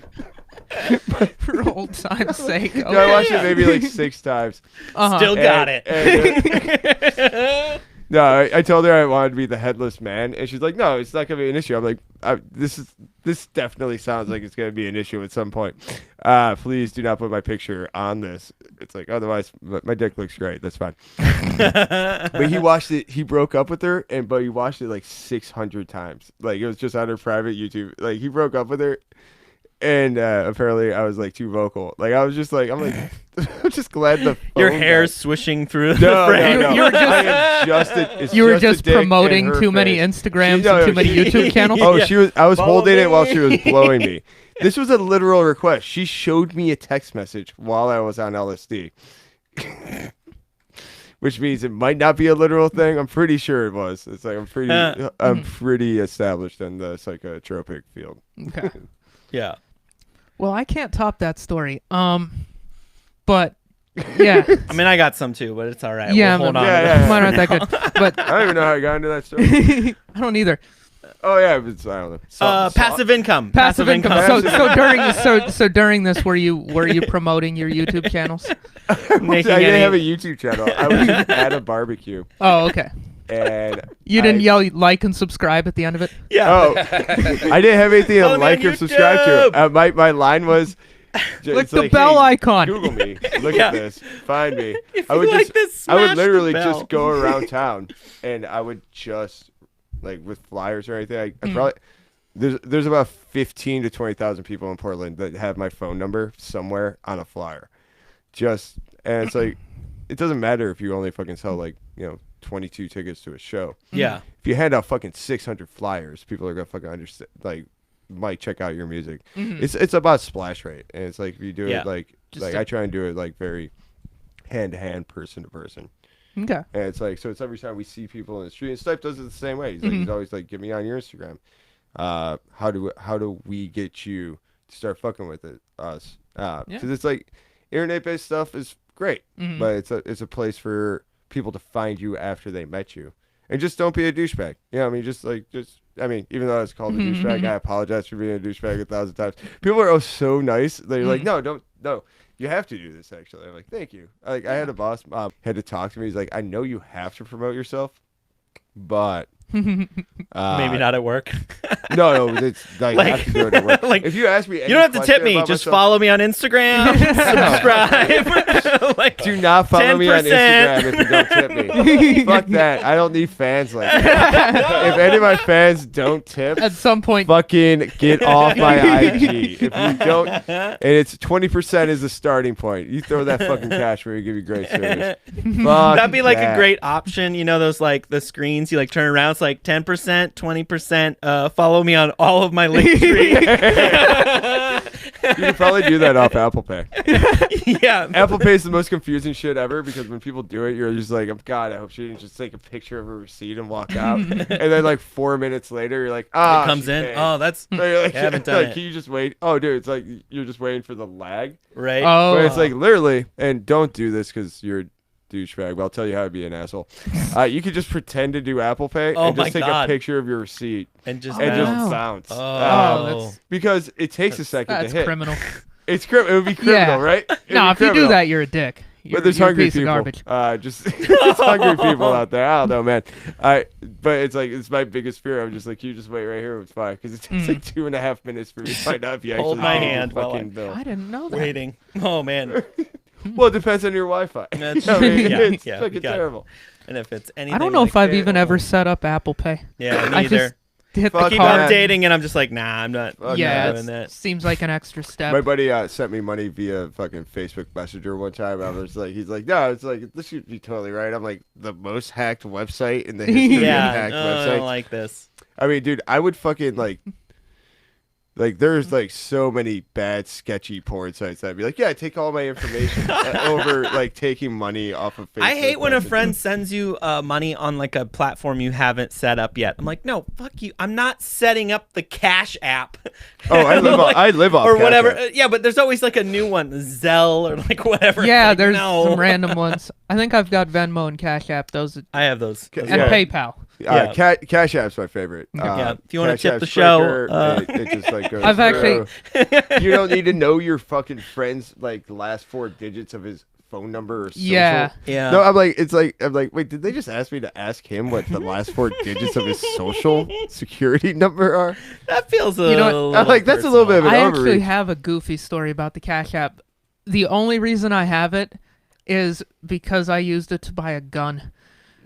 For old time's sake. No, I watched it maybe like 6 times. still got And- it. No, I told her I wanted to be the headless man, and she's like, "No, it's not gonna be an issue." I'm like, "This definitely sounds like it's gonna be an issue at some point. Please do not put my picture on this. It's like otherwise, my dick looks great. That's fine." But he watched it. He broke up with her, but he watched it like 600 times. Like it was just on her private YouTube. Like he broke up with her. And apparently I was like too vocal. Like I was just like, I'm just glad the Your phone hair's died. swishing through the No, frame. no. You were just- I am just it's You were just a just dick in promoting her too many face. Instagrams No, and too many she- YouTube channels. Oh, Yeah. I was Follow holding it while she was me. blowing me. This was a literal request. She showed me a text message while I was on LSD. Which means it might not be a literal thing. I'm pretty sure it was. It's like I'm pretty established in the psychotropic field. Okay. Yeah. Well, I can't top that story. But yeah, I mean, I got some too, but it's all right. Yeah, We'll hold but- on. Yeah, to yeah, that. mine aren't that good. But I don't even know how I got into that story. I don't either. Oh yeah, it's, I don't know. Passive income. Passive income. Passive So during this, were you promoting your YouTube channels? I Making didn't any- have a YouTube channel. I was just at a barbecue, Oh, okay. and You didn't yell like and subscribe at the end of it. Yeah. Oh, I didn't have anything to Follow me like on or subscribe YouTube. to. My line was, Click it's the like, bell hey, icon. Google me. Look Yeah. at this. Find me. If I would you like just, this, I would smash the literally bell. just go around town, and I would just like with flyers or anything. I probably there's about 15 to 20,000 people in Portland that have my phone number somewhere on a flyer. And it's like, it doesn't matter if you only fucking sell like 22 tickets to a show. Yeah. If you hand out fucking 600 flyers, people are gonna fucking understand. Like, might check out your music. It's about splash rate, and it's like if you do Yeah. it like I try and do it like very hand to hand, person to person. Okay. And it's like, so it's every time we see people in the street, and Snipe does it the same way. He's always like, get me on your Instagram. How do we get you to start fucking with us? Because it's like internet based stuff is great, but it's a place for people to find you after they met you, and just don't be a douchebag. I mean, even though it's called a douchebag, I apologize for being a douchebag 1,000 times. People are so nice. They're like, no. You have to do this, actually. I'm like, thank you. I had a boss had to talk to me. He's like, I know you have to promote yourself, but Maybe not at work. no, it's like, I have to do it at work. Like, if you ask me, You don't have to tip me. Just follow me on Instagram. Subscribe. Like, Do not follow me on 10%. Instagram if you don't tip me. Fuck that. I don't need fans like that. If any of my fans don't tip, At some point, fucking get off my IG. If you don't, and it's 20% is the starting point. You throw that fucking cash where you give you great service. Fuck That'd be like that. a great option. You know those like the screens you like turn around. It's like 10%, 20%. Follow me on all of my link tree. You can probably do that off Apple Pay. Yeah. Apple Pay is the most confusing shit ever because when people do it, you're just like, oh, God, I hope she didn't just take a picture of her receipt and walk out. And then like 4 minutes later, you're like, It comes she in. paid. Oh, that's So you're like, I haven't done like, it. Can you just wait? Oh, dude, it's like you're just waiting for the lag. right. oh, But it's like literally, and don't do this because you're a douchebag, but I'll tell you how to be an asshole. You could just pretend to do Apple Pay Oh and just my take God. a picture of your receipt and just and bounce. just bounce. Oh, that's Because it takes a second that's to hit. criminal. It would be criminal, right? It'd No, be if you do criminal. that, you're a dick. You're, But there's you're a hungry piece people. of garbage. Just there's hungry people out there. I don't know, man. But it's like it's my biggest fear. I'm just like, you just wait right here. It's fine because it takes like 2.5 minutes for me to find out if you Hold actually my paid the hand while fucking bill. I didn't know that. waiting. Oh man. Well, it depends on your Wi-Fi. That's I mean, true. Yeah, it's yeah, fucking we got it. terrible. And if it's anything, I don't know like if I've that- even ever set up Apple Pay. Yeah, I neither. just hit the Fuck Keep card. that. updating, and I'm just like, nah, I'm not. Fuck Yeah, not it doing that. seems like an extra step. My buddy sent me money via fucking Facebook Messenger one time. I was like, he's like, no, it's like this should be totally right. I'm like, the most hacked website in the history of Yeah, hacked I websites. don't like this. I mean, dude, I would fucking like there's like so many bad sketchy porn sites that'd be like, yeah, take all my information over like taking money off of Facebook. I hate when a Messenger. friend sends you money on like a platform you haven't set up yet. I'm like, no, fuck you. I'm not setting up the Cash App. Oh, I live off or Cash whatever. App. Yeah, but there's always like a new one, Zelle or like whatever. yeah, Like, there's no. some random ones. I think I've got Venmo and Cash App. Those I have those. Ca- and yeah. PayPal. Yeah. Cash App's my favorite. Yeah, if you wanna Cash tip App, the show, Spricker, it just like goes. I've actually- You don't need to know your fucking friend's like last 4 digits of his phone number or social. Yeah. Yeah. No, I'm like, wait, did they just ask me to ask him what the last 4 digits of his social security number are? That feels a You know what? little I'm like, that's a little bit of an I overreach. actually have a goofy story about the Cash App. The only reason I have it is because I used it to buy a gun.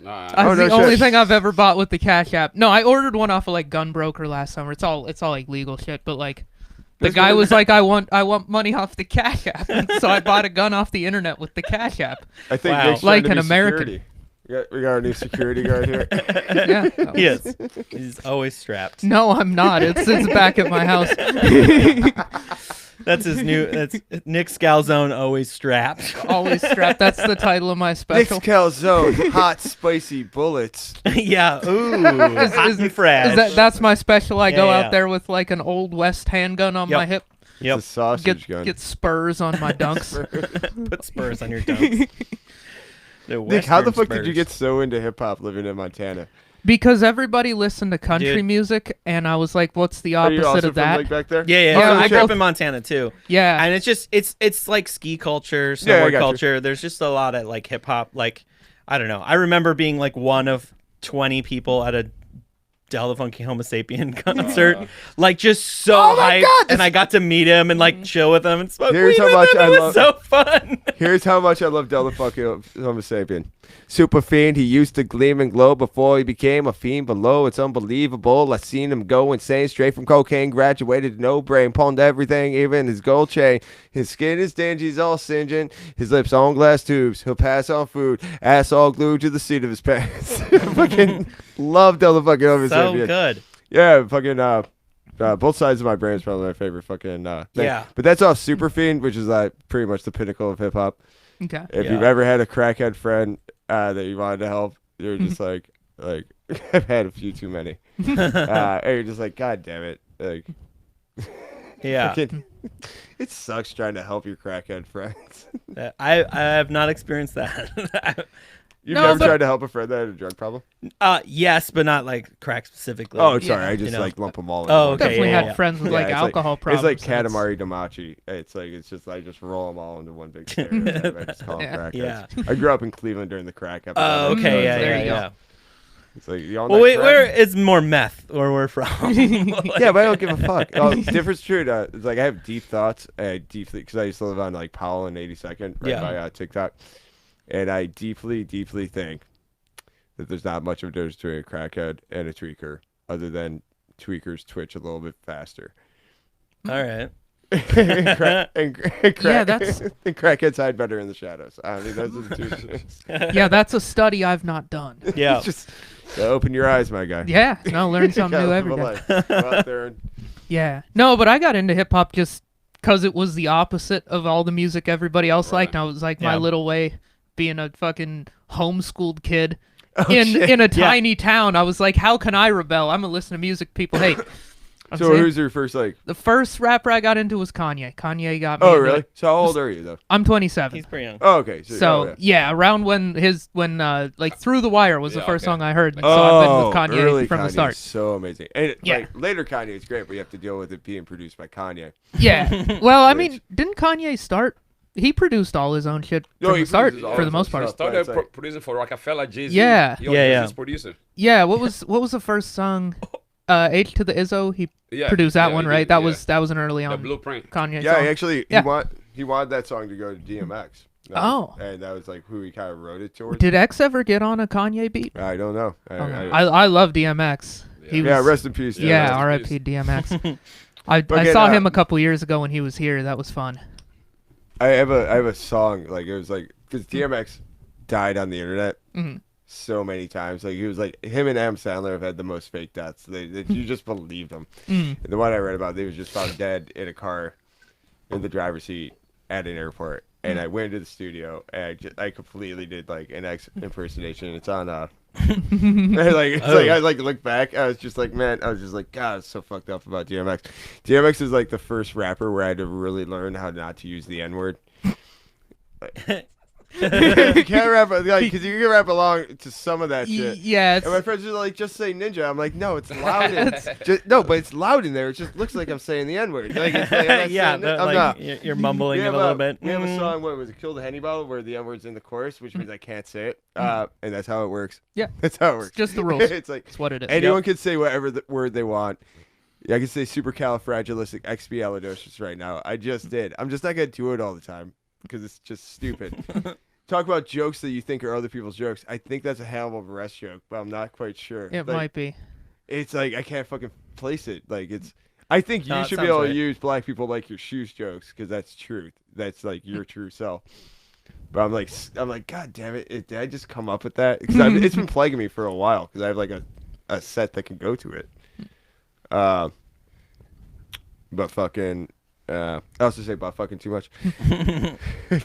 Nah, That's Oh, no the only shit. thing I've ever bought with the Cash App. No, I ordered one off of like Gun Broker last summer. It's all like legal shit, but like the There's guy no- was like, I want money off the Cash App, and so I bought a gun off the internet with the Cash App. I think Wow. Nick's Like trying to an be American. security. We got our new security guard here. Yeah. He is. He's always strapped. No, I'm not. It's back at my house. That's his new. That's Nick Scalzone, always strapped. Always strapped. That's the title of my Nick's special. Calzone, hot spicy bullets. Yeah. Ooh. hot and fresh. That's my special. I go Yeah, out yeah. there with like an old West handgun on Yep. my hip. Yep. It's a sausage gun. Get spurs on my dunks. Put spurs on your dunks. Nick, how the Western fuck did you spurs. get so into hip hop living in Montana? Because everybody listened to country Dude. music, and I was like, "What's the Are you opposite also of from that?" like back there? Yeah, yeah. Yeah, So we I grew up both- in Montana too, Yeah, and it's just it's like ski culture, Yeah, I snowboard got you. culture. There's just a lot of like hip hop. Like I don't know. I remember being like one of 20 people at a Del the Funky Homo Sapien concert, like just so Oh my hyped, God, and I got to meet him and like chill with him and smoke Here's weed how with much him. I It was love- so fun. Here's how much I love Del the fucking Homo Sapien. Super fiend, he used to gleam and glow before he became a fiend below. It's unbelievable. I seen him go insane, straight from cocaine, graduated to no brain, pawned everything, even his gold chain. His skin is dingy, he's all singeing. His lips on glass tubes. He'll pass on food, ass all glued to the seat of his pants. Fucking love Del the fucking Homo So Sapien. good. Yeah, fucking both sides of my brain is probably my favorite fucking thing. Yeah. But that's off Super Fiend, which is like pretty much the pinnacle of hip hop. okay. If Yeah. you've ever had a crackhead friend that you wanted to help, you're just like I've had a few too many. And you're just like, God damn it. Like Yeah. fucking- it sucks trying to help your crackhead friends. I have not experienced that. You've No, never but- tried to help a friend that had a drug problem? Yes, but not like crack specifically. Oh, sorry. Yeah. I just You know. like lump them all in Oh, one. okay, Definitely yeah, had yeah. friends with Yeah, like it's alcohol problems. It's like and Katamari Damacy. It's just I just roll them all into one big stereotype. I just call them Yeah. crackheads. Yeah. I grew up in Cleveland during the crack epidemic. Oh, so okay. Yeah, it's There yeah, you go. yeah. It's like y'all Well, not wait, crack? where it's more meth where we're from. Yeah, but I don't give a fuck. Oh, difference true. It's like I have deep thoughts. Deeply, because I used to live on like Powell and 82nd, right Yeah. by TikTok, and I deeply, deeply think that there's not much of a difference between a crackhead and a tweaker, other than tweakers twitch a little bit faster. All right. and Yeah, that's- and crackheads hide better in the shadows. I mean, those are the two things. yeah, that's a study I've not done. Yeah. Just open your eyes, my guy. Yeah, no, learn something Gotta new live every a day. life. Go out there and Yeah, no, but I got into hip hop just because it was the opposite of all the music everybody else Right. liked. And I was like my Yeah. little way, being a fucking homeschooled kid Oh, in shit. in a Yeah. tiny town. I was like, how can I rebel? I'm gonna listen to music people hate. I'm So saying, who's your first like? the first rapper I got into was Kanye. Kanye got me. Oh, into really? it. So how old are you though? I'm 27. He's pretty young. Oh, okay. So oh, yeah. yeah, around when like Through the Wire was the Yeah, first okay. song I heard. So I've been with Kanye early from the Kanye start. is so amazing. And Yeah. like later Kanye is great, but you have to deal with it being produced by Kanye. Yeah. Well, I Which- mean, didn't Kanye start? He produced all his own shit No, from he the start, produces all for the his most own part. stuff. Started It's like- producing for Rockefeller, Jay-Z. Yeah. He Yeah, was yeah. his producer. Yeah. What was the first song? H to the Izzo. He Yeah. produced that yeah, one, he right? did, that yeah. was an early The on Blueprint. Kanye Yeah, song. he actually Yeah. he wanted that song to go to DMX. Oh. And that was like who he kind of wrote it towards. Did X ever get on a Kanye beat? I don't know. I love DMX. He yeah, was, rest in peace. yeah, rest in R.I.P. peace. DMX. I Okay, saw now- him a couple years ago when he was here. That was fun. I have a song like it was like because DMX died on the internet Mhm. so many times. Like he was like him and Adam Sandler have had the most fake deaths. You just believe them. Mm. And the one I read about, they was just found dead in a car in the driver's seat at an airport. And I went into the studio and I completely did like an X impersonation. It's on and, like it's like I like look back. I was just like, man, I was just like, God, it's so fucked up about DMX. DMX is like the first rapper where I had to really learn how not to use the N word. You can't rap like because you can rap along to some of that shit. Yeah, And my friends are like, just say ninja. I'm like, no, it's loud. No, but it's loud in there. It just looks like I'm saying the N word. Like, it's like, I'm not Yeah, saying it. the- I'm like, not. you're mumbling it a little bit. We have a Mm. song, what was it, Kill the Henny Bottle, where the N word's in the chorus, which means I can't say it. And that's how it works. Yeah. That's how it works. just the rules. It's like, That's what it is. anyone can say whatever word they want. Yeah, I can say supercalifragilisticexpialidocious right now. I just did. I'm just not going to do it all the time because it's just stupid. Talk about jokes that you think are other people's jokes. I think that's a Hannibal Buress joke, but I'm not quite sure. It Like, might be. It's like I can't fucking place it. Like it's. I think No, you it should be sounds able right. to use black people like your shoes jokes because that's truth. That's like your true self. But I'm like, God damn it! Did I just come up with that? Because it's been plaguing me for a while because I have like a set that can go to it. But fucking, I also say about fucking too much.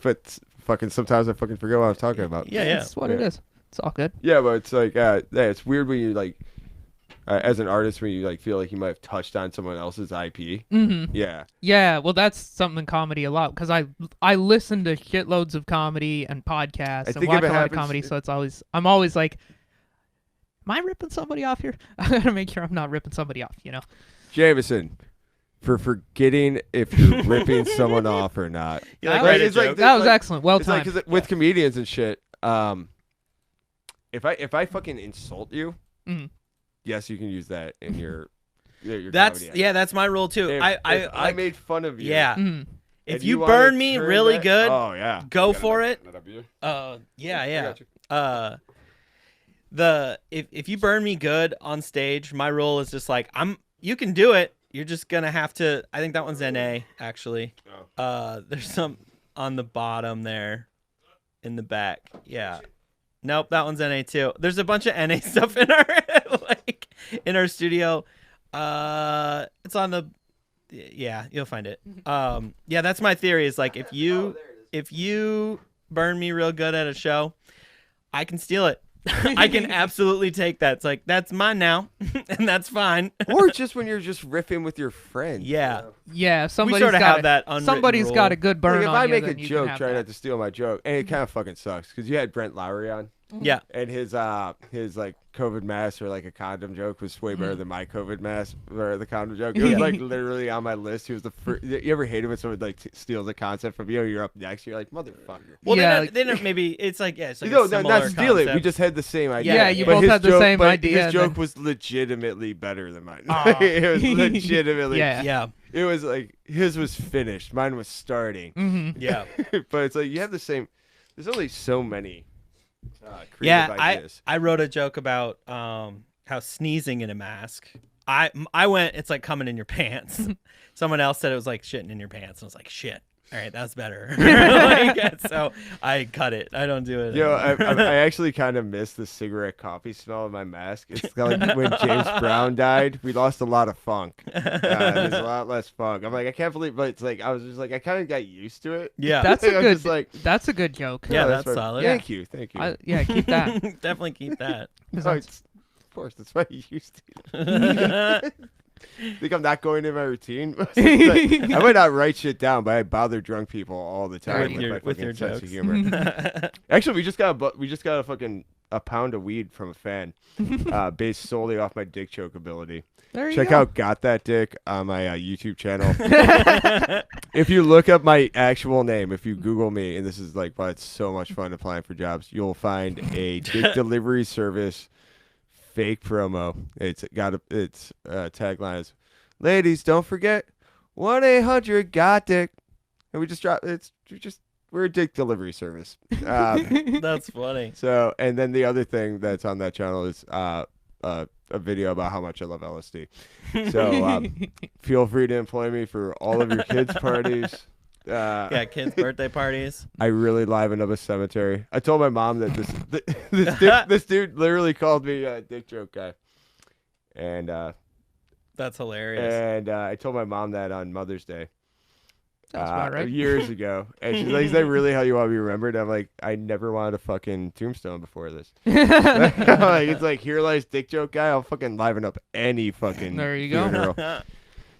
But fucking sometimes I fucking forget what I was talking about. Yeah, yeah. That's what it is. It's all good. Yeah, but it's like, yeah, it's weird when you like, as an artist when you like feel like you might have touched on someone else's IP. Mm-hmm. Yeah. Yeah, well, that's something in comedy a lot because I listen to shitloads of comedy and podcasts and think watch if a it lot of happens- comedy, so I'm always like, am I ripping somebody off here? I gotta make sure I'm not ripping somebody off, you know. Jameson, for forgetting if you're ripping someone off or not. You like That write a it's like joke? That was excellent. Well It's like timed. 'cause with comedians and shit. If I fucking insult you, Mhm. yes, you can use that in your That's comedy yeah, that's my rule too. If I I made fun of you. yeah. Mhm. If and you wanna burn me turn really that- good, oh yeah. go You got for it. Another beer? Yeah, I yeah. got you. If you burn me good on stage, my rule is just like you can do it. You're just gonna have to. I think that one's NA actually. There's some on the bottom there, in the back. Yeah. Nope, that one's NA too. There's a bunch of NA stuff in our in our studio. It's on the. Yeah, you'll find it. Yeah, that's my theory. Is like if you burn me real good at a show, I can steal it. I can absolutely take that. It's like that's mine now, and that's fine. Or just when you're just riffing with your friends. Yeah, Yeah, we somebody's sort of got have that unwritten somebody's rule. got a good burn Like if on I you, make a then you can joke, have try that. not to steal my joke, and it kind of fucking sucks because you had Brent Lowry on, Yeah, and his like COVID mask or like a condom joke was way better than my COVID mask or the condom joke. It was like literally on my list. He was the first. You ever hate it when someone like steals a concept from you? You're up next. You're like motherfucker. well, Yeah, then maybe it's like it's like No, a not similar steal it. We concept. just had the same idea. Yeah, you But both his had the joke- same but idea, His joke then- was legitimately better than mine. Aw. It was legitimately. Yeah. Yeah, It was like his was finished. Mine was starting. Mm-hmm. yeah, But it's like you have the same. There's only so many. Creative yeah. ideas. I wrote a joke about how sneezing in a mask. I went. It's like coming in your pants. Someone else said it was like shitting in your pants, and I was like, shit. All right, that's better. Like, so I cut it. I don't do it. Yo, anymore. I actually kind of miss the cigarette coffee smell of my mask. It's like when James Brown died, we lost a lot of funk. There's a lot less funk. I'm like, I can't believe, but it's like I was just like, I kind of got used to it. Yeah, That's a I'm good. just like, That's a good joke. Yeah, that's fine. solid. Thank you. Yeah, keep that. Definitely keep that. 'Cause No, that's- it's- of course, that's why you used to. Think I'm not going in my routine? It's like, I might not write shit down, but I bother drunk people all the time With your- my with fucking your sense of jokes. humor. Actually, we just got a fucking a pound of weed from a fan, based solely off my dick choke ability. There you Check go. out Got That Dick on my YouTube channel. If you look up my actual name, if you Google me, and this is like why it's so much fun applying for jobs, you'll find a dick delivery service fake promo. It's tagline is, "Ladies, don't forget 1-800-GOT-DICK," and we just drop we're a dick delivery service. That's funny. So, and then the other thing that's on that channel is a video about how much I love LSD. So feel free to employ me for all of your kids' parties. Yeah, kids' birthday parties. I really liven up a cemetery. I told my mom that this dude literally called me a dick joke guy, and That's hilarious. I told my mom that on Mother's Day. That's about right. Years ago, and she's like, "Is that really how you want to be remembered?" I'm like, "I never wanted a fucking tombstone before this." Like, it's like, here lies dick joke guy. I'll fucking liven up any fucking There you go. funeral.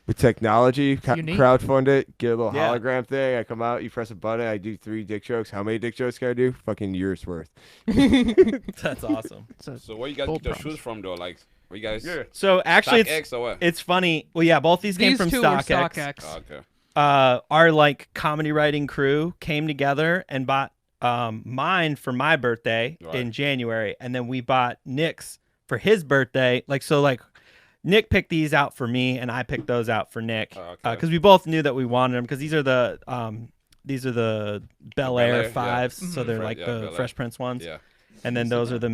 With technology, unique. crowdfund it, get a little Yeah. hologram thing. I come out, you press a button, I do 3 dick jokes. How many dick jokes can I do? Fucking years worth. That's awesome. So where you guys Bold get your promise. shoes from though? Like where you guys? So actually, Stock X or what? it's funny. Well, yeah, both these came These from two were StockX. StockX. Oh, okay. Our like comedy writing crew came together and bought mine for my birthday Right. in January, and then we bought Nick's for his birthday. Like Nick picked these out for me, and I picked those out for Nick Oh, okay. because we both knew that we wanted them because these are the Bel Air Bel Air, yeah. 5s, so they're Fre- like yeah, the Bel Air. Fresh Prince ones, Yeah. and then those are the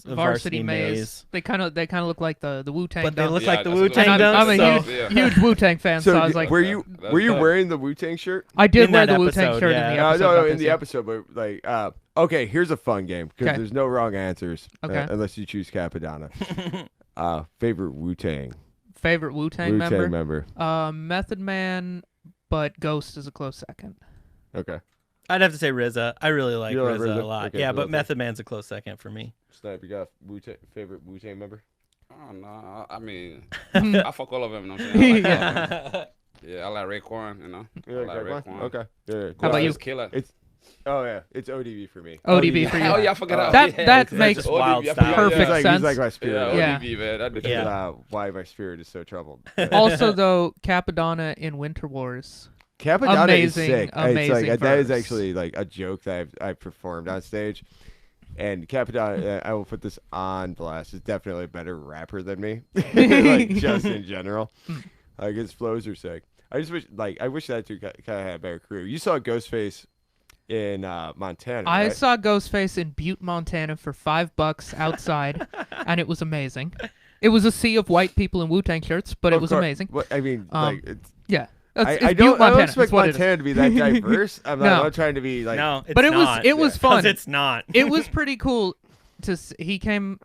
Varsity Maze. They kind of look like the Wu Tang. But they look Yeah, like the that's Wu what Tang And I'm a dunks. so- huge, Yeah. huge Wu Tang fan, so, I was like, were that- you that's were you dope. wearing the Wu Tang shirt? I did in wear that the Wu Tang episode, shirt yeah. in the episode. No, about in this, the yeah. episode, but like, okay, here's a fun game because 'Kay. there's no wrong answers, Okay. unless you choose Capadonna. Favorite Wu Tang Favorite Wu Tang member? member. Method Man, but Ghost is a close second. Okay, I'd have to say RZA. I really like You like RZA a RZA? lot. Okay, yeah, real but quick. Method Man's a close second for me. Snipe, you got favorite Wu Tang member? Oh no, I mean, I fuck all of them. You know what I'm saying? I like all of them. Yeah. Yeah, I like Raekwon. You know, You I like like Raekwon? Raekwon. Okay. Yeah. How about you? Killer. It's oh yeah, it's ODB for me. ODB for you. Oh yeah, I forgot That- that that's makes just wild ODB, I style. forgot, Perfect He's like sense. my spirit. Yeah. ODB, man. That dude This is, Yeah. why my spirit is so troubled. Also, though, Capadonna in Winter Wars. Capadonna Amazing, is sick. amazing It's like that is verse. actually like a joke that I've performed on stage. And Capadonna, I will put this on blast, is definitely a better rapper than me, like just in general. Like his flows are sick. I just wish that dude kind of had a better career. You saw Ghostface in Montana, I right? saw Ghostface in Butte, Montana for $5 outside, and it was amazing. It was a sea of white people in Wu-Tang shirts, but it Of was course. amazing. What, I mean, like, it's, Yeah. It's I Butte, don't Montana. expect That's what it is. Montana to be that diverse. I'm No. not trying to be like. No, it's But it was- not. it was 'Cause fun. It's not. It was pretty cool he came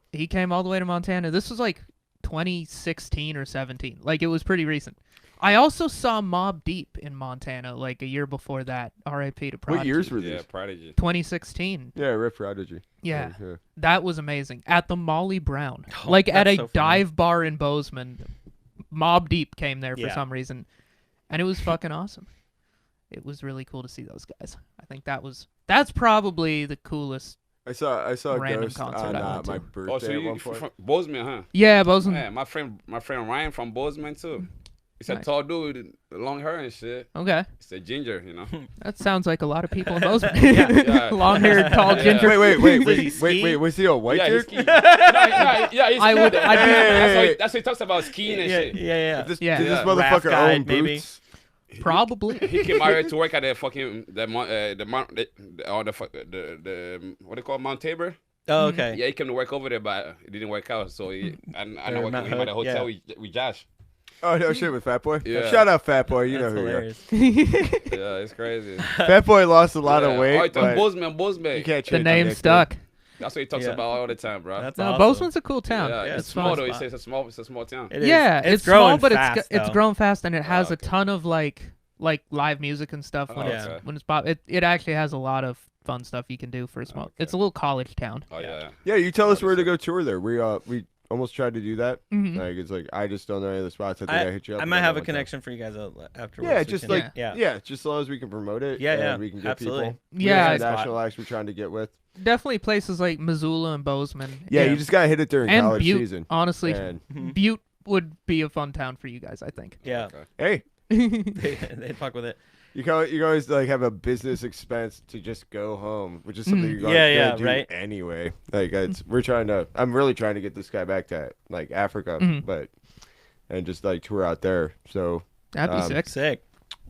all the way to Montana. This was like 2016 or 17. Like it was pretty recent. I also saw Mobb Deep in Montana like a year before that. R.I.P. to Prodigy. What years were Yeah, these? Prodigy. 2016. Yeah, Rip Prodigy. Yeah. Yeah. That was amazing. At the Molly Brown. Oh, Like at that's a so funny. dive bar in Bozeman. Mobb Deep came there for Yeah. some reason. And it was fucking awesome. It was really cool to see those guys. I think that's probably the coolest. I saw Random Ghost concert on I went to. my birthday Oh, so at you one point. from Bozeman, huh? Yeah, Bozeman. Yeah, my friend Ryan from Bozeman too. He's a Nice. tall dude with long hair and shit. Okay. He's a ginger, you know. That sounds like a lot of people in Bozeman. Yeah. Long-haired, tall, Yeah. ginger. Wait, was he a white Yeah, he's dude? skiing. Yeah, he's I would- skiing. I'd be- That's what he talks about skiing and Yeah, shit. yeah. Did this, Yeah. did this Yeah. motherfucker Raft guide, own maybe. boots? Probably. He came out here to work at the fucking the what do they call it, Mount Tabor? Oh, okay. Yeah, he came to work over there, but it didn't work out. So I know Mount working with him at the Hood, hotel yeah. with Josh. Oh no shit with Fat Boy. Yeah. Shout out Fat Boy. You That's know who hilarious. Yeah, it's crazy. you are. Fat Boy lost a lot of weight, Oh, it's but Bozeman. you can't The change name nickname. stuck. That's what he talks Yeah. about all the time, bro. That's No, awesome. Bozeman's a cool town. Yeah, Yeah, it's it's small fun though. He spot. says it's a small town. It is. Yeah, it's growing small, but fast, it's though. grown fast, and it has a okay. ton of like live music and stuff when Oh, it's okay. when it's pop. It actually has a lot of fun stuff you can do for a small. Okay. It's a little college town. Oh yeah. Yeah, you tell us where to go tour there. We almost tried to do that. Mhm. Like it's like I just don't know any of the spots. I think I hit you up. I and might then have a one time. connection for you guys afterwards. Yeah, We just can- like yeah. just as long as we can promote it. Yeah, and yeah, we can get absolutely. people. Yeah, We it's got fun. national acts we're trying to get with. Definitely places like Missoula and Bozeman. Yeah, you just gotta hit it during and college Butte. season. Honestly, And Mhm. Butte would be a fun town for you guys. I think. Yeah. Okay. hey, they fuck with it. you can always like have a business expense to just go home, which is something you're Yeah, gonna do right. anyway. Like I'm really trying to get this guy back to like Africa, Mhm. and just like tour out there. So, That'd be sick. Sick.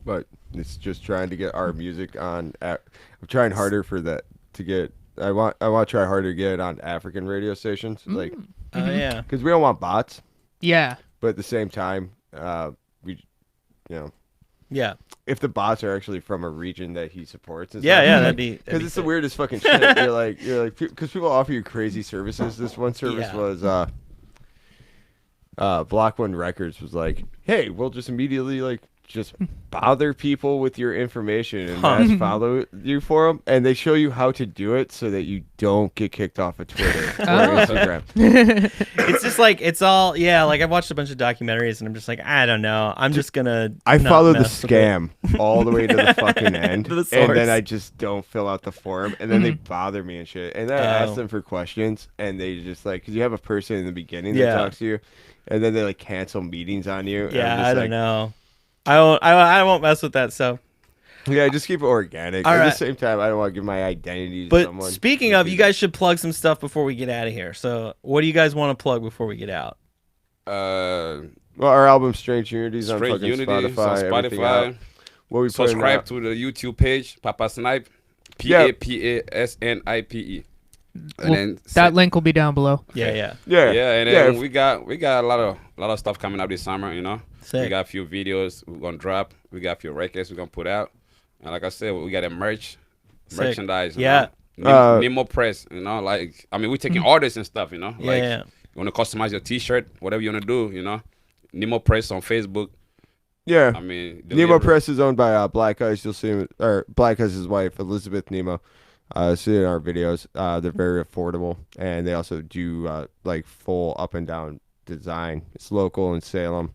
but it's just trying to get our music on. I'm trying harder for that to get. I want to try harder to get it on African radio stations, like Oh yeah. because we don't want bots, Yeah. but at the same time, Yeah. if the bots are actually from a region that he supports, and Yeah. stuff, Yeah. like, That'd be. because it's the weirdest fucking shit. You're like, because people offer you crazy services. This one service Yeah. was Block One Records was like, hey, we'll just immediately like just bother people with your information and Huh. mass follow you for them, and they show you how to do it so that you don't get kicked off of Twitter or Oh. Instagram. It's just like it's all like I've watched a bunch of documentaries and I'm just like I don't know. I'm just gonna. I not follow the mess with it. scam all the way to the fucking end, To the and source. then I just don't fill out the form, and then they bother me and shit. And then I ask them for questions, and they just like, because you have a person in the beginning that Yeah. talks to you, and then they like cancel meetings on you. and I'm Yeah, just I don't like, know. I won't mess with that. So, Yeah, just keep it organic. All At right. the same time, I don't want to give my identity to but someone. speaking of, you guys should plug some stuff before we get out of here. So, what do you guys want to plug before we get out? Well, our album Strange Unity's on Strange fucking Unity Spotify. on everything out. Spotify. What we putting Subscribe out? to the YouTube page, Papa Snipe, Yeah. PAPASNIPE. And Well, then that link will be down below. Yeah, yeah. Yeah, yeah, and yeah. then we got a lot of stuff coming up this summer. You know, Sick. we got a few videos we're gonna drop. We got a few records we're gonna put out. And like I said, we got a merchandise. you Yeah. know. Nemo press. You know, like I mean, we're taking orders and stuff. You know, Yeah, like yeah. you wanna customize your T-shirt, whatever you wanna do. You know, Nemo press on Facebook. Yeah. I mean, Nemo deliver. Press is owned by Black Ice. You'll see him, or Black Ice's wife, Elizabeth Nemo. See it in our videos. They're very affordable, and they also do like full up and down design. It's local in Salem,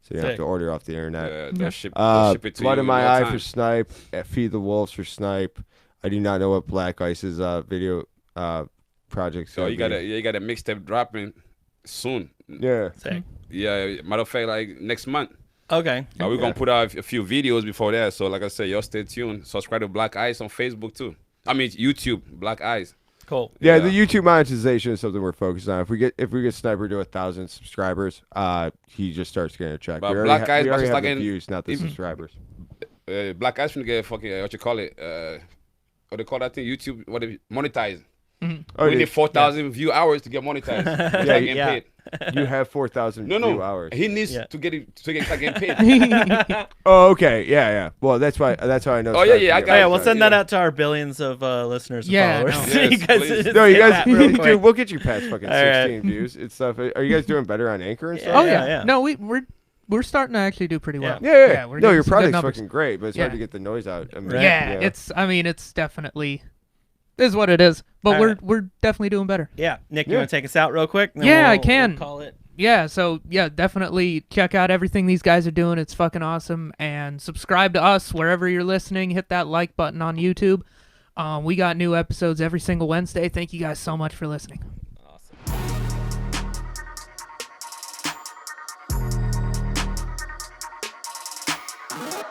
so you don't have Sick. to order off the internet. They'll ship it to Blood you in My no Eye time. for Snipe. Feed the Wolves for Snipe. I do not know what Black Ice's video project's So gonna you be. got a mixtape dropping soon. Yeah. Sick. Yeah, matter of fact, like next month. Okay. But we're gonna put out a few videos before that. So like I said, y'all stay tuned. Subscribe to Black Eyes on Facebook too. I mean YouTube, Black Eyes. Cool. Yeah, the YouTube monetization is something we're focused on. If we get Sniper to 1,000 subscribers, he just starts getting a check. But We already Black Eyes we already must have the like in- views, not the subscribers. Black Eyes finna get fucking what you call it? What they call that thing? YouTube? What they monetize? Oh, We dude, need 4,000 view hours to get monetized. Yeah, Start getting yeah. paid. you have 4,000 No, view hours. he needs Yeah. to get it to get start getting paid. Oh, okay, yeah. Well, that's how I know. Oh, yeah, yeah, I Oh, got yeah, it. we'll send that Yeah. out to our billions of listeners and Yeah, followers. no. Yes, You guys please. just No, you hit guys, that real quick. dude, we'll get you past fucking All right. 16 views and stuff. Are you guys doing better on Anchor and stuff? Oh Yeah, yeah. yeah. No, we're starting to actually do pretty well. Yeah. we're No, getting your some good product's numbers. fucking great, but it's hard Yeah. to get the noise out. I mean, Right. Yeah, it's definitely is what it is. But All we're right. we're definitely doing better. Yeah. Nick, you Yeah. want to take us out real quick? And then Yeah, I we'll can. call it. Yeah, so yeah, definitely check out everything these guys are doing. It's fucking awesome. And subscribe to us wherever you're listening. Hit that like button on YouTube. We got new episodes every single Wednesday. Thank you guys so much for listening. Awesome.